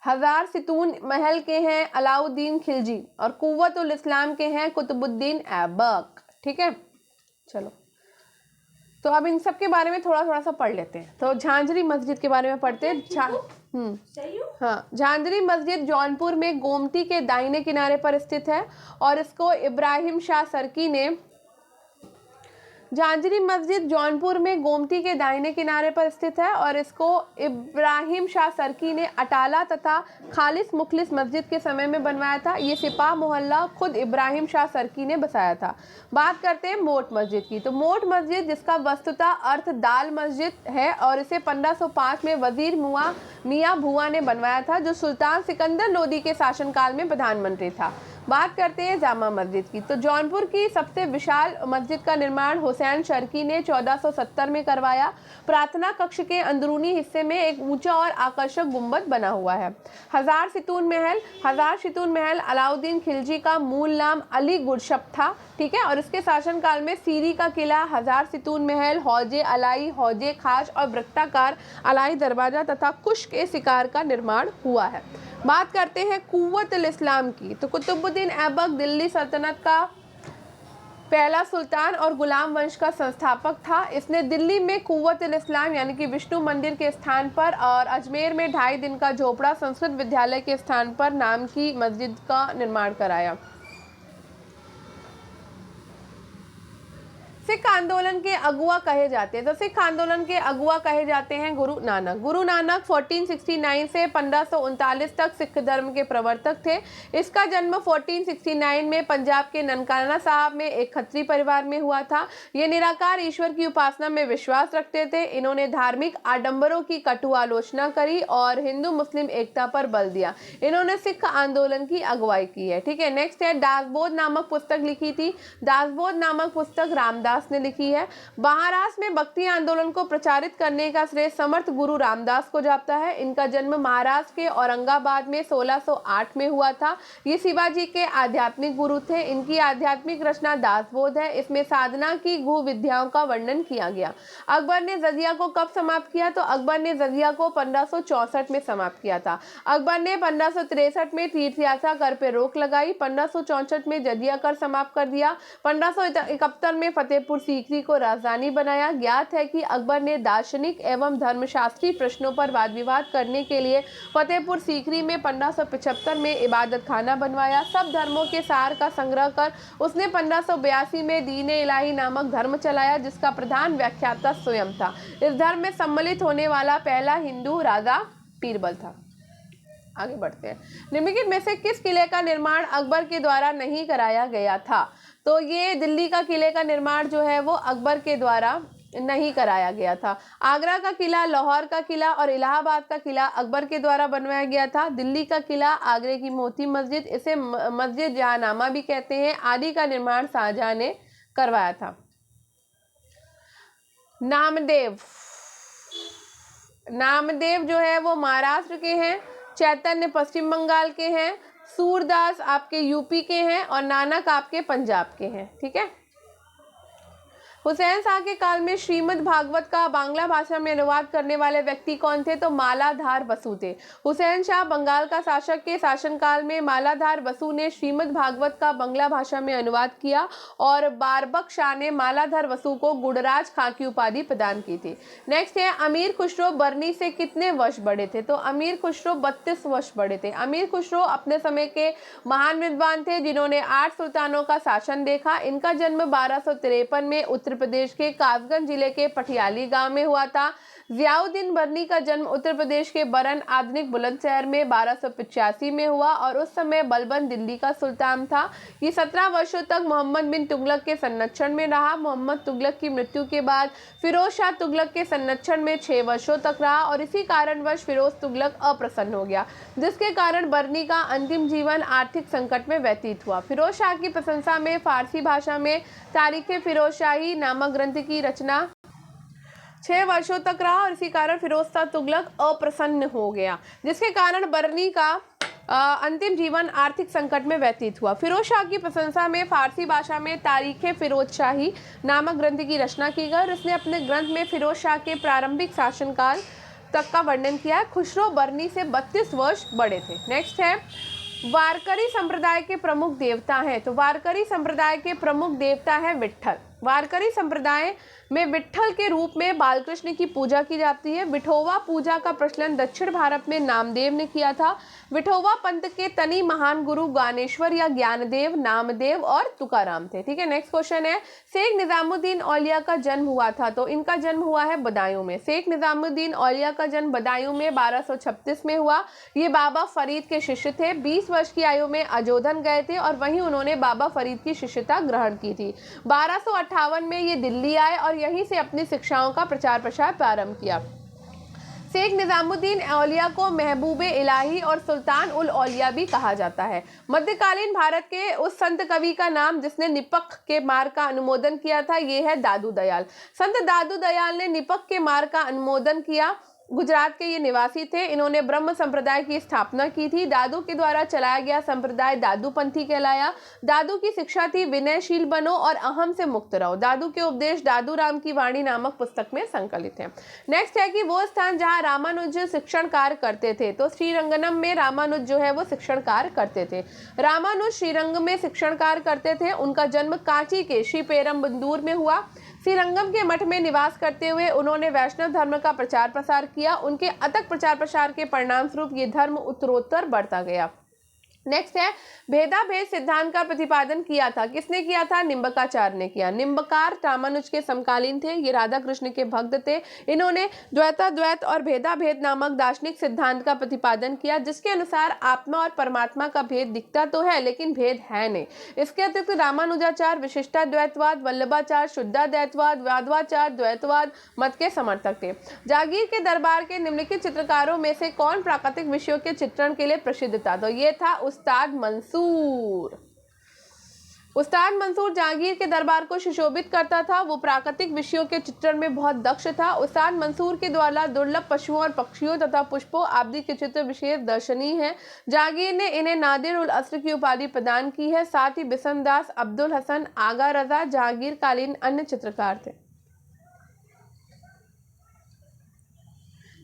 हजार सितून महल के हैं अलाउद्दीन खिलजी और कुव्वतुल इस्लाम के हैं कुतुबुद्दीन ऐबक। ठीक है, चलो तो अब इन सब के बारे में थोड़ा थोड़ा सा पढ़ लेते हैं। तो झांझरी मस्जिद के बारे में पढ़ते हैं। हाँ, झांझरी मस्जिद जौनपुर में गोमती के दाहिने किनारे पर स्थित है और इसको इब्राहिम शाह सरकी ने झांझरी मस्जिद जौनपुर में गोमती के दाहिने किनारे पर स्थित है और इसको इब्राहिम शाह सरकी ने अटाला तथा खालिस मुखलिस मस्जिद के समय में बनवाया था। ये सिपाह मोहल्ला खुद इब्राहिम शाह सरकी ने बसाया था। बात करते हैं मोट मस्जिद की। तो मोट मस्जिद जिसका वस्तुतः अर्थ दाल मस्जिद है और इसे 1505 में वजीर मियाँ भुआ ने बनवाया था, जो सुल्तान सिकंदर लोदी के शासनकाल में प्रधानमंत्री था। बात करते हैं जामा मस्जिद की। तो जौनपुर की सबसे विशाल मस्जिद का निर्माण हुसैन शर्की ने 1470 में करवाया। प्रार्थना कक्ष के अंदरूनी हिस्से में एक ऊंचा और आकर्षक गुंबद बना हुआ है। हजार सितून महल अलाउद्दीन खिलजी का मूल नाम अली गुरशप था, ठीक है, और इसके शासनकाल में सीरी का किला, हजार सितून महल, हौजे अलाई, हौजे खास और वृत्ताकार अलाई दरवाजा तथा कुश के शिकार का निर्माण हुआ है। बात करते हैं कुव्वतुल इस्लाम की। तो कुतुबुद्दीन ऐबक दिल्ली सल्तनत का पहला सुल्तान और गुलाम वंश का संस्थापक था। इसने दिल्ली में कुव्वतुल इस्लाम यानी कि विष्णु मंदिर के स्थान पर और अजमेर में 2.5 दिन का झोपड़ा संस्कृत विद्यालय के स्थान पर नाम की मस्जिद का निर्माण कराया। सिख आंदोलन के अगुआ कहे जाते हैं। तो सिख आंदोलन के अगुआ कहे जाते हैं गुरु नानक। गुरु नानक 1469 से 1539 तक सिख धर्म के प्रवर्तक थे। इसका जन्म 1469 में पंजाब के ननकाना साहब में एक खत्री परिवार में हुआ था। ये निराकार ईश्वर की उपासना में विश्वास रखते थे। इन्होंने धार्मिक आडंबरों की कटु आलोचना करी और हिंदू मुस्लिम एकता पर बल दिया। इन्होंने सिख आंदोलन की अगुवाई की है। ठीक है, नेक्स्ट है दासबोध नामक पुस्तक लिखी थी। दासबोध नामक पुस्तक रामदास ने लिखी है। महाराष्ट्र में भक्ति आंदोलन को प्रचारित करने का श्रेय समर्थ गुरु रामदास को जाता है। इनका जन्म महाराष्ट्र के औरंगाबाद में 1608 में हुआ था। ये शिवाजी के आध्यात्मिक गुरु थे। इनकी आध्यात्मिक रचना दासबोध है। इसमें साधना की गुह विद्याओं का वर्णन किया गया। अकबर ने जजिया को कब समाप्त किया? तो अकबर ने जजिया को 1564 में समाप्त किया था। अकबर ने 1563 में तीर्थ यात्रा कर पे रोक लगाई। 1564 में जजिया कर समाप्त कर दिया। 1571 में फतेहपुर सीकरी को राजधानी बनाया। ज्ञात है कि अकबर ने दार्शनिक एवं धर्मशास्त्री प्रश्नों पर वाद विवाद करने के लिए फतेहपुर सीकरी में 1575 में इबादत खाना बनवाया। सब धर्मों के सार का संग्रह कर उसने 1582 में दीन-ए इलाही नामक धर्म चलाया, जिसका प्रधान व्याख्याता स्वयं था। इस धर्म में सम्मिलित होने वाला पहला हिंदू राजा बीरबल था। आगे बढ़ते हैं। निम्नलिखित में से किस किले का निर्माण अकबर के द्वारा नहीं कराया गया था? तो ये दिल्ली का किले का निर्माण जो है वो अकबर के द्वारा नहीं कराया गया था। आगरा का किला, लाहौर का किला और इलाहाबाद का किला अकबर के द्वारा बनवाया गया था। दिल्ली का किला, आगरे की मोती मस्जिद, इसे मस्जिद जहांनामा भी कहते हैं, आदि का निर्माण शाहजहां ने करवाया था। नामदेव, नामदेव जो है वो महाराष्ट्र के हैं, चैतन्य पश्चिम बंगाल के हैं, सूरदास आपके यूपी के हैं और नानक आपके पंजाब के हैं। ठीक है। हुसैन शाह के काल में श्रीमद् भागवत का बांग्ला भाषा में अनुवाद करने वाले व्यक्ति कौन थे? तो मालाधार बसु थे। हुसैन शाह बंगाल का शासक के शासनकाल में मालाधार बसु ने श्रीमद् भागवत का बांग्ला भाषा में अनुवाद किया और बारबक शाह ने मालाधार बसु को गुड़राज खां की उपाधि प्रदान की थी। नेक्स्ट है, अमीर खुसरो बरनी से कितने वर्ष बड़े थे? तो अमीर खुसरो 32 वर्ष बड़े थे। अमीर खुसरो अपने समय के महान विद्वान थे जिन्होंने 8 सुल्तानों का शासन देखा। इनका जन्म 1253 में उत्तर प्रदेश के कासगंज जिले के पटियाली गांव में हुआ था। जियाउद्दीन बरनी का जन्म उत्तर प्रदेश के बरन आधुनिक बुलंदशहर में 1285 में हुआ और उस समय बलबन दिल्ली का सुल्तान था। ये 17 वर्षों तक मोहम्मद बिन तुगलक के संरक्षण में रहा। मोहम्मद तुगलक की मृत्यु के बाद फिरोज शाह तुगलक के संरक्षण में 6 वर्षों तक रहा और इसी कारणवश फिरोज तुगलक अप्रसन्न हो गया, जिसके कारण बरनी का अंतिम जीवन आर्थिक संकट में व्यतीत हुआ। फिरोज शाह की प्रशंसा में फारसी भाषा में तारीख फिरोज शाही नामक ग्रंथ की रचना 6 वर्षों तक रहा और इसी कारण फिरोज शाह तुगलक अप्रसन्न हो गया, जिसके कारण बरनी का अंतिम जीवन आर्थिक संकट में व्यतीत हुआ। फिरोज शाह की प्रशंसा में फारसी भाषा में तारीख फिरोज शाही नामक ग्रंथ की रचना की गई और इसने अपने ग्रंथ में फिरोज शाह के प्रारंभिक शासनकाल तक का वर्णन किया। खुसरो बरनी से 32 वर्ष बड़े थे। नेक्स्ट है, वारकरी संप्रदाय के प्रमुख देवता हैं। तो वारकरी संप्रदाय के प्रमुख देवता है विट्ठल। वारकरी संप्रदाय में विट्ठल के रूप में बालकृष्ण की पूजा की जाती है। विठोवा पूजा का प्रचलन दक्षिण भारत में नामदेव ने किया था। विठोवा पंथ के तनी महान गुरु ज्ञानेश्वर या ज्ञानदेव, नामदेव और तुकाराम थे। ठीक है। नेक्स्ट क्वेश्चन है, शेख निजामुद्दीन औलिया का जन्म हुआ था। तो इनका जन्म हुआ है बदायूं में। शेख निजामुद्दीन औलिया का जन्म बदायूं में 1236 में हुआ। ये बाबा फरीद के शिष्य थे। 20 वर्ष की आयु में अजोधन गए थे और वहीं उन्होंने बाबा फरीद की शिष्यता ग्रहण की थी। 1258 में ये दिल्ली आए और यहीं से अपनी शिक्षाओं का प्रचार प्रसार प्रारंभ किया। शेख निजामुद्दीन औलिया को महबूबे इलाही और सुल्तान उल औलिया भी कहा जाता है। मध्यकालीन भारत के उस संत कवि का नाम जिसने निपक के मार्ग का अनुमोदन किया था, ये है दादू दयाल। संत दादू दयाल ने निपक के मार्ग का अनुमोदन किया। गुजरात के ये निवासी थे। इन्होंने ब्रह्म संप्रदाय की स्थापना की थी। दादू के द्वारा चलाया गया संप्रदाय दादू पंथी कहलाया। दादू की शिक्षा थी विनयशील बनो और अहम से मुक्त रहो। दादू के उपदेश दादू राम की वाणी नामक पुस्तक में संकलित है। नेक्स्ट है कि वो स्थान जहाँ रामानुज शिक्षण कार्य करते थे। तो श्रीरंगनम में रामानुज जो है वो शिक्षण कार्य करते थे। रामानुज श्रीरंग में शिक्षण कार्य करते थे। उनका जन्म कांची के श्री पेरम्बदूर में हुआ। श्रीरंगम के मठ में निवास करते हुए उन्होंने वैष्णव धर्म का प्रचार प्रसार किया। उनके अथक प्रचार प्रसार के परिणाम स्वरूप ये धर्म उत्तरोत्तर बढ़ता गया। नेक्स्ट है, भेदाभेद सिद्धांत का प्रतिपादन किया था। किसने किया था? निम्बकाचार्य ने किया। निम्बकार रामानुज के समकालीन थे। ये राधा कृष्ण के भक्त थे। इन्होंने द्वैताद्वैत और भेदाभेद नामक दार्शनिक सिद्धांत का प्रतिपादन किया, जिसके अनुसार आत्मा और परमात्मा का भेद दिखता तो है लेकिन भेद है नहीं। इसके अतिरिक्त रामानुजाचार्य विशिष्टाद्वैतवाद, वल्लभाचार्य शुद्धाद्वैतवाद, यादवाचार्य द्वैतवाद मत के समर्थक थे। जागीर के दरबार के निम्नलिखित चित्रकारों में से कौन प्राकृतिक विषयों के चित्रण के लिए प्रसिद्ध था? तो ये था उस्ताद मंसूर। उस्ताद मंसूर जहांगीर के दरबार को सुशोभित करता था। वो प्राकृतिक विषयों के चित्रण में बहुत दक्ष था। उस्ताद मंसूर के द्वारा दुर्लभ पशुओं और पक्षियों तथा पुष्पों आदि के चित्र विशेष दर्शनीय है। जहांगीर ने इन्हें नादिर उल अस्र की उपाधि प्रदान की है। साथ ही बिसमदास, अब्दुल हसन, आगा रजा जहांगीर कालीन अन्य चित्रकार थे।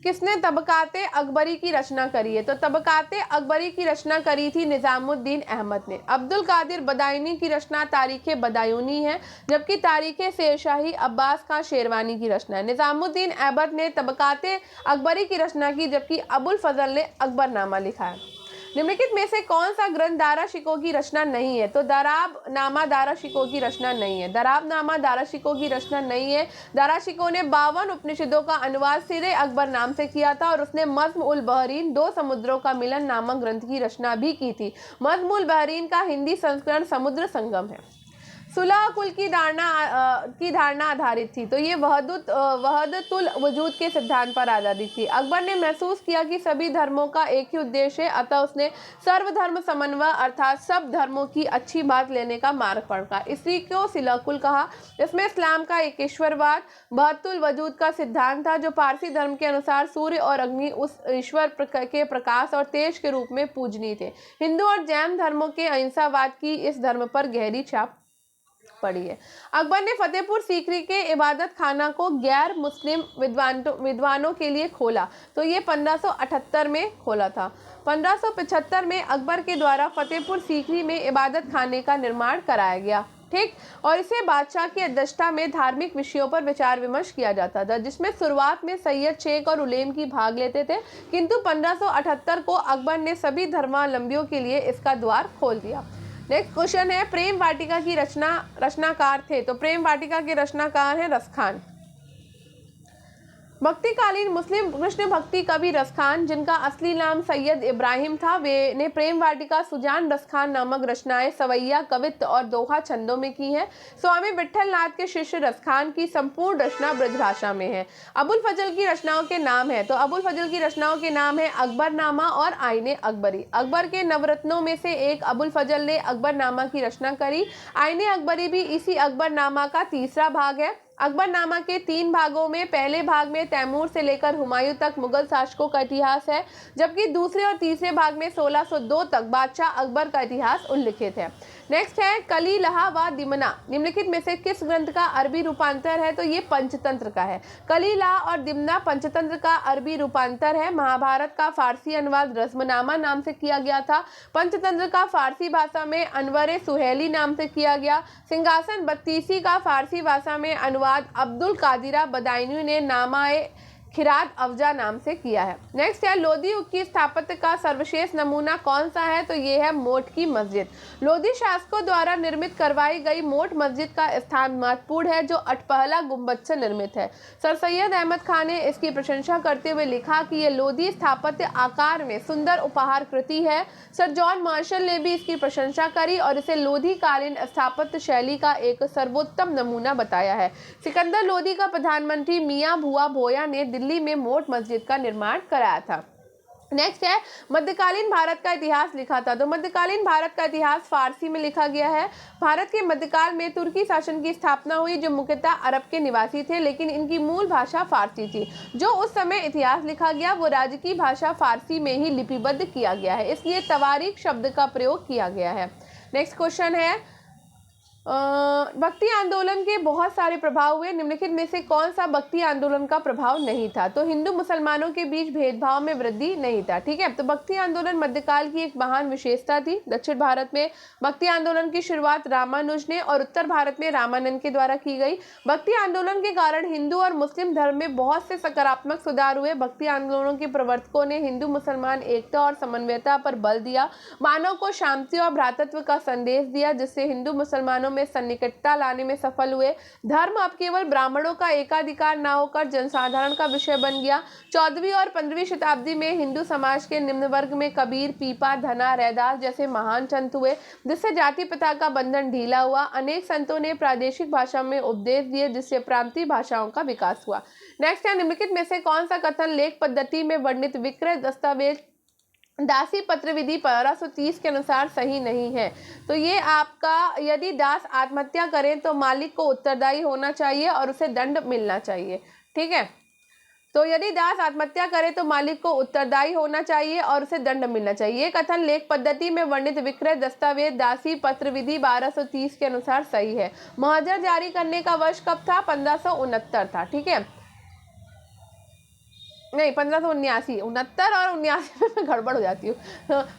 किसने तबकाते अकबरी की रचना करी है? तो तबकाते अकबरी की रचना करी थी निजामुद्दीन अहमद ने। अब्दुल कादिर बदायूनी की रचना तारीखे बदायूनी है, जबकि तारीखे शेरशाही अब्बास खां शेरवानी की रचना है। निजामुद्दीन अहमद ने तबकाते अकबरी की रचना की, जबकि अबुल फजल ने अकबरनामा लिखा है। निम्नलिखित में से कौन सा ग्रंथ दारा शिकोह की रचना नहीं है? तो दराब नामा दारा शिकोह की रचना नहीं है। दराब नामा दारा शिकोह की रचना नहीं है। दारा शिकोह ने 52 उपनिषदों का अनुवाद सिरे अकबर नाम से किया था और उसने मज़्म उल बहरीन, 2 समुद्रों का मिलन नामक ग्रंथ की रचना भी की थी। मज़्म उल बहरीन का हिंदी संस्करण समुद्र संगम है। सुलह कुल की धारणा आधारित थी। तो ये वहदतुल वजूद के सिद्धांत पर आधारित थी। अकबर ने महसूस किया कि सभी धर्मों का एक ही उद्देश्य है, अतः उसने सर्वधर्म समन्वय अर्थात सब धर्मों की अच्छी बात लेने का मार्ग पकड़ा। इसी को सुलह कुल कहा। इसमें इस्लाम का एक ईश्वरवाद, वहदतुल वजूद का सिद्धांत था, जो पारसी धर्म के अनुसार सूर्य और अग्नि उस ईश्वर के प्रकाश और तेज के रूप में पूजनीय थे। हिंदू और जैन धर्मों के अहिंसावाद की इस धर्म पर गहरी छाप पड़ी है। अकबर ने फतेहपुर सीकरी के इबादत खाना को गैर मुस्लिम विद्वानों के लिए खोला। तो ये 1578 में खोला था। 1575 में अकबर के द्वारा फतेहपुर सीकरी में इबादत खाने का निर्माण कराया गया, ठीक। और इसे बादशाह की अध्यक्षता में धार्मिक विषयों पर विचार विमर्श किया जाता था, जिसमें शुरुआत में सैयद, शेख और उलेम की भाग लेते थे, किंतु 1578 को अकबर ने सभी धर्मावलंबियों के लिए इसका द्वार खोल दिया। नेक्स्ट क्वेश्चन है, प्रेम वाटिका की रचनाकार थे। तो प्रेम वाटिका के रचनाकार हैं रसखान। भक्तिकालीन मुस्लिम कृष्ण भक्ति कवि रसखान, जिनका असली नाम सैयद इब्राहिम था, वे ने प्रेम वाटिका सुजान रसखान नामक रचनाएं सवैया, कवित्त और दोहा छंदों में की है। स्वामी विट्ठल नाथ के शिष्य रसखान की संपूर्ण रचना ब्रजभाषा में है। अबुल फजल की रचनाओं के नाम है। तो अबुल फजल की रचनाओं के नाम है अकबरनामा और आईने अकबरी। अकबर के नवरत्नों में से एक अबुल फजल ने अकबरनामा की रचना करी। आईने अकबरी भी इसी अकबरनामा का तीसरा भाग है। अकबरनामा के 3 भागों में पहले भाग में तैमूर से लेकर हुमायूं तक मुगल शासकों का इतिहास है, जबकि दूसरे और तीसरे भाग में 1602 तक बादशाह अकबर का इतिहास उल्लिखित है। नेक्स्ट है कलीलहा व दिमना, निम्नलिखित में से किस ग्रंथ का अरबी रूपांतर है? तो ये पंचतंत्र का है। कलीलहा और दिमना पंचतंत्र का अरबी रूपांतर है। महाभारत का फारसी अनुवाद रज़्मनामा नाम से किया गया था। पंचतंत्र का फारसी भाषा में अनवरे सुहेली नाम से किया गया। सिंहासन बत्तीसी का फारसी भाषा में अनुवाद अब्दुल कादिरा बदायूनी ने नामाए खिरात अफजा नाम से किया है। नेक्स्ट है लोधी युग की स्थापत्य का सर्वश्रेष्ठ नमूना कौन सा है? तो ये है मोट की मस्जिद। लोधी शासकों द्वारा निर्मित करवाई गई मोट मस्जिद का स्थान महत्वपूर्ण है, जो अठपहला गुंबद से निर्मित है। सर सैयद अहमद खान ने इसकी प्रशंसा करते हुए लिखा कि यह लोधी स्थापत्य आकार में सुंदर उपहार कृति है। सर जॉन मार्शल ने भी इसकी प्रशंसा करी और इसे लोधी कालीन स्थापत्य शैली का एक सर्वोत्तम नमूना बताया है। सिकंदर लोधी का प्रधानमंत्री मियां भुआ भोया ने दिल्ली में मोट मस्जिद का निर्माण कराया था। नेक्स्ट है मध्यकालीन भारत का इतिहास लिखा था। तो मध्यकालीन भारत का इतिहास फारसी में लिखा गया है। भारत के मध्यकाल में तुर्की शासन की स्थापना हुई, जो मुख्यतः अरब के निवासी थे, लेकिन इनकी मूल भाषा फारसी थी। जो उस समय इतिहास लिखा गया वो राज्य की भाषा फारसी में ही लिपिबद्ध किया गया है, इसलिए तवारीख शब्द का प्रयोग किया गया है। नेक्स्ट क्वेश्चन है भक्ति आंदोलन के बहुत सारे प्रभाव हुए, निम्नलिखित में से कौन सा भक्ति आंदोलन का प्रभाव नहीं था? तो हिंदू मुसलमानों के बीच भेदभाव में वृद्धि नहीं था, ठीक है। तो भक्ति आंदोलन मध्यकाल की एक महान विशेषता थी। दक्षिण भारत में भक्ति आंदोलन की शुरुआत रामानुज ने और उत्तर भारत में रामानंद के द्वारा की गई। भक्ति आंदोलन के कारण हिंदू और मुस्लिम धर्म में बहुत से सकारात्मक सुधार हुए। भक्ति आंदोलनों के प्रवर्तकों ने हिंदू मुसलमान एकता और समन्वयता पर बल दिया, मानव को शांति और भ्रातृत्व का संदेश दिया, जिससे हिंदू मुसलमानों में सन्निकटता लाने में सफल हुए। धर्म अब केवल ब्राह्मणों का एकाधिकार न होकर जनसाधारण का विषय बन गया। 14वीं और 15वीं शताब्दी में हिंदू समाज के निम्न वर्ग में कबीर, पीपा, धना, रैदास जैसे महान संत हुए, जिससे जाति प्रथा का बंधन ढीला हुआ। अनेक संतों ने प्रादेशिक भाषा में उपदेश दिए, जिससे प्रांतीय भाषाओं का विकास हुआ। नेक्स्ट है निम्नलिखित में से कौन सा कथन लेख पद्धति में वर्णित विक्रय दस्तावेज दासी पत्र विधि 1530 के अनुसार सही नहीं है? तो ये आपका, यदि दास आत्महत्या करें तो मालिक को उत्तरदायी होना चाहिए और उसे दंड मिलना चाहिए, ठीक है। तो यदि दास आत्महत्या करे तो मालिक को उत्तरदायी होना चाहिए और उसे दंड मिलना चाहिए। ये कथन लेख पद्धति में वर्णित विक्रय दस्तावेज दासी पत्र विधि 1230 के अनुसार सही है। मुहज्जर जारी करने का वर्ष कब था? 1569 था, ठीक है। नहीं, 1579, 69 और 79 में गड़बड़ हो जाती हूँ।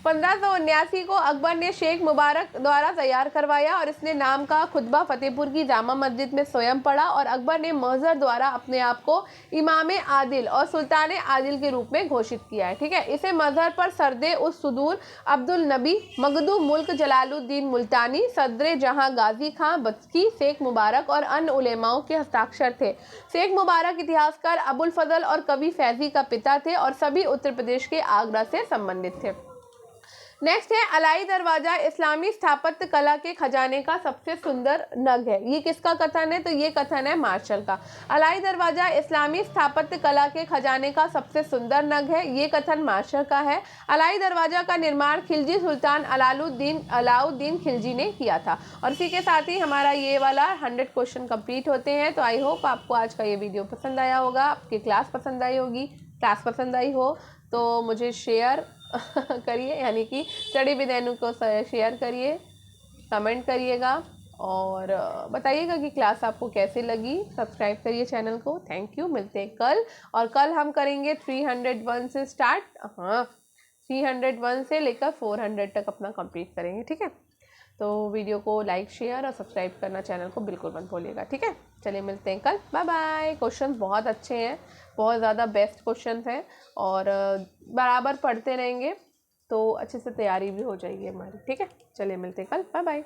1579 को अकबर ने शेख मुबारक द्वारा तैयार करवाया और इसने नाम का खुतबा फतेहपुर की जामा मस्जिद में स्वयं पढ़ा और अकबर ने मुहज्जर द्वारा अपने आप को इमाम आदिल और सुल्तान आदिल के रूप में घोषित किया है, ठीक है। इसे मजहर पर सरदे उस सुदूर अब्दुल नबी मगदू मुल्क जलालुद्दीन मुल्तानी, सदरे जहां गाजी खां बचकी, शेख मुबारक और अन्य उलेमाओं के हस्ताक्षर थे। शेख मुबारक इतिहासकार अबुल फजल और कवि फैजी का पिता थे और सभी उत्तर प्रदेश के आगरा से संबंधित थे। नेक्स्ट है अलाई दरवाजा इस्लामी स्थापत्य कला के खजाने का सबसे सुंदर नग है। ये किसका कथन है? तो ये कथन है मार्शल का। अलाई दरवाजा इस्लामी स्थापत्य कला के खजाने का सबसे सुंदर नग है, ये कथन मार्शल का है। अलाई दरवाजा का निर्माण खिलजी सुल्तान अलाउद्दीन खिलजी ने किया था। और इसी के साथ ही हमारा ये वाला 100 क्वेश्चन कंप्लीट होते हैं। तो आई होप आपको आज का ये वीडियो पसंद आया होगा, आपकी क्लास पसंद आई होगी। क्लास पसंद आई हो तो मुझे शेयर करिए, यानी कि स्टडी विद एनु को शेयर करिए, कमेंट करिएगा और बताइएगा कि क्लास आपको कैसे लगी। सब्सक्राइब करिए चैनल को। Thank you. मिलते हैं कल, और कल हम करेंगे 301 से स्टार्ट। हाँ, 301 से लेकर 400 तक अपना कंप्लीट करेंगे, ठीक है। तो वीडियो को लाइक शेयर और सब्सक्राइब करना चैनल को बिल्कुल मत भूलिएगा, ठीक है। चलिए मिलते हैं कल, बाय बाय। क्वेश्चन बहुत अच्छे हैं, बहुत ज़्यादा बेस्ट क्वेश्चन हैं, और बराबर पढ़ते रहेंगे तो अच्छे से तैयारी भी हो जाएगी हमारी, ठीक है। चलिए मिलते हैं कल, बाय बाय।